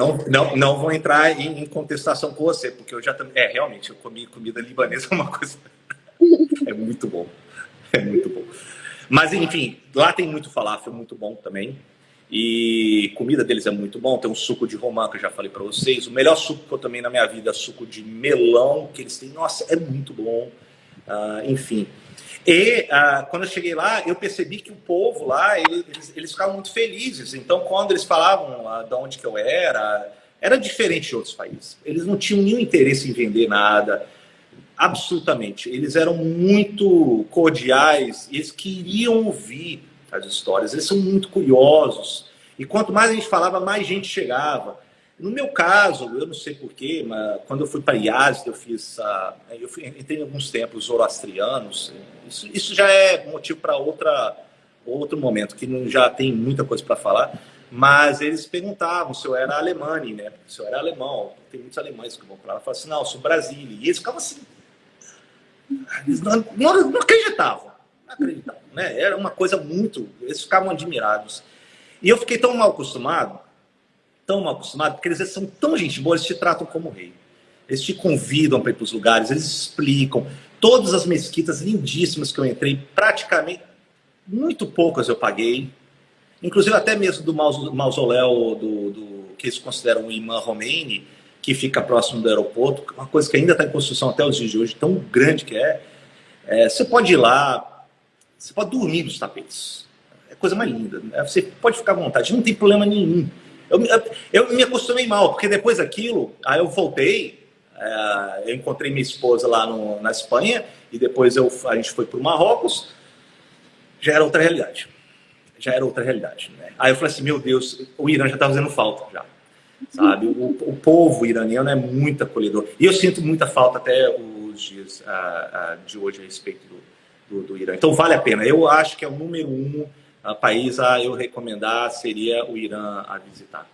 não vou entrar em contestação com você, porque eu já também. Realmente, eu comi comida libanesa, é uma coisa. É muito bom. É muito bom. Mas, enfim, lá tem muito falafel, muito bom também. E comida deles é muito bom. Tem um suco de romã que eu já falei para vocês. O melhor suco que eu tomei na minha vida é suco de melão que eles têm. Nossa, é muito bom. Enfim. E quando eu cheguei lá, eu percebi que o povo lá, eles ficavam muito felizes. Então, quando eles falavam de onde que eu era diferente de outros países. Eles não tinham nenhum interesse em vender nada. Absolutamente. Eles eram muito cordiais. Eles queriam ouvir as histórias. Eles são muito curiosos. E quanto mais a gente falava, mais gente chegava. No meu caso, eu não sei porquê, mas quando eu fui para Yazd, entrei em alguns templos zoroastrianos. Isso já é motivo para outro momento, que não, já tem muita coisa para falar. Mas eles perguntavam se eu era alemão, né? Se eu era alemão. Tem muitos alemães que vão para lá e falam assim, não, eu sou brasileiro. E eles ficavam assim... Eles não acreditavam. Não acreditavam, né? Era uma coisa muito... Eles ficavam admirados. E eu fiquei tão mal acostumado, porque eles são tão gente boa, eles te tratam como rei. Eles te convidam para ir para os lugares, eles explicam. Todas as mesquitas lindíssimas que eu entrei, praticamente, muito poucas eu paguei. Inclusive até mesmo do mausoléu que eles consideram o Imã Khomeini, que fica próximo do aeroporto, uma coisa que ainda está em construção até os dias de hoje, tão grande que você pode ir lá, você pode dormir nos tapetes. É a coisa mais linda. Você pode ficar à vontade, não tem problema nenhum. Eu me acostumei mal, porque depois daquilo, aí eu voltei, eu encontrei minha esposa lá na Espanha, e depois a gente foi para o Marrocos, já era outra realidade. Né? Aí eu falei assim, meu Deus, o Irã já está fazendo falta, já. Sabe? O povo iraniano é muito acolhedor. E eu sinto muita falta até os dias de hoje a respeito do Irã. Então vale a pena. Eu acho que é o número 1 país a eu recomendar seria o Irã a visitar.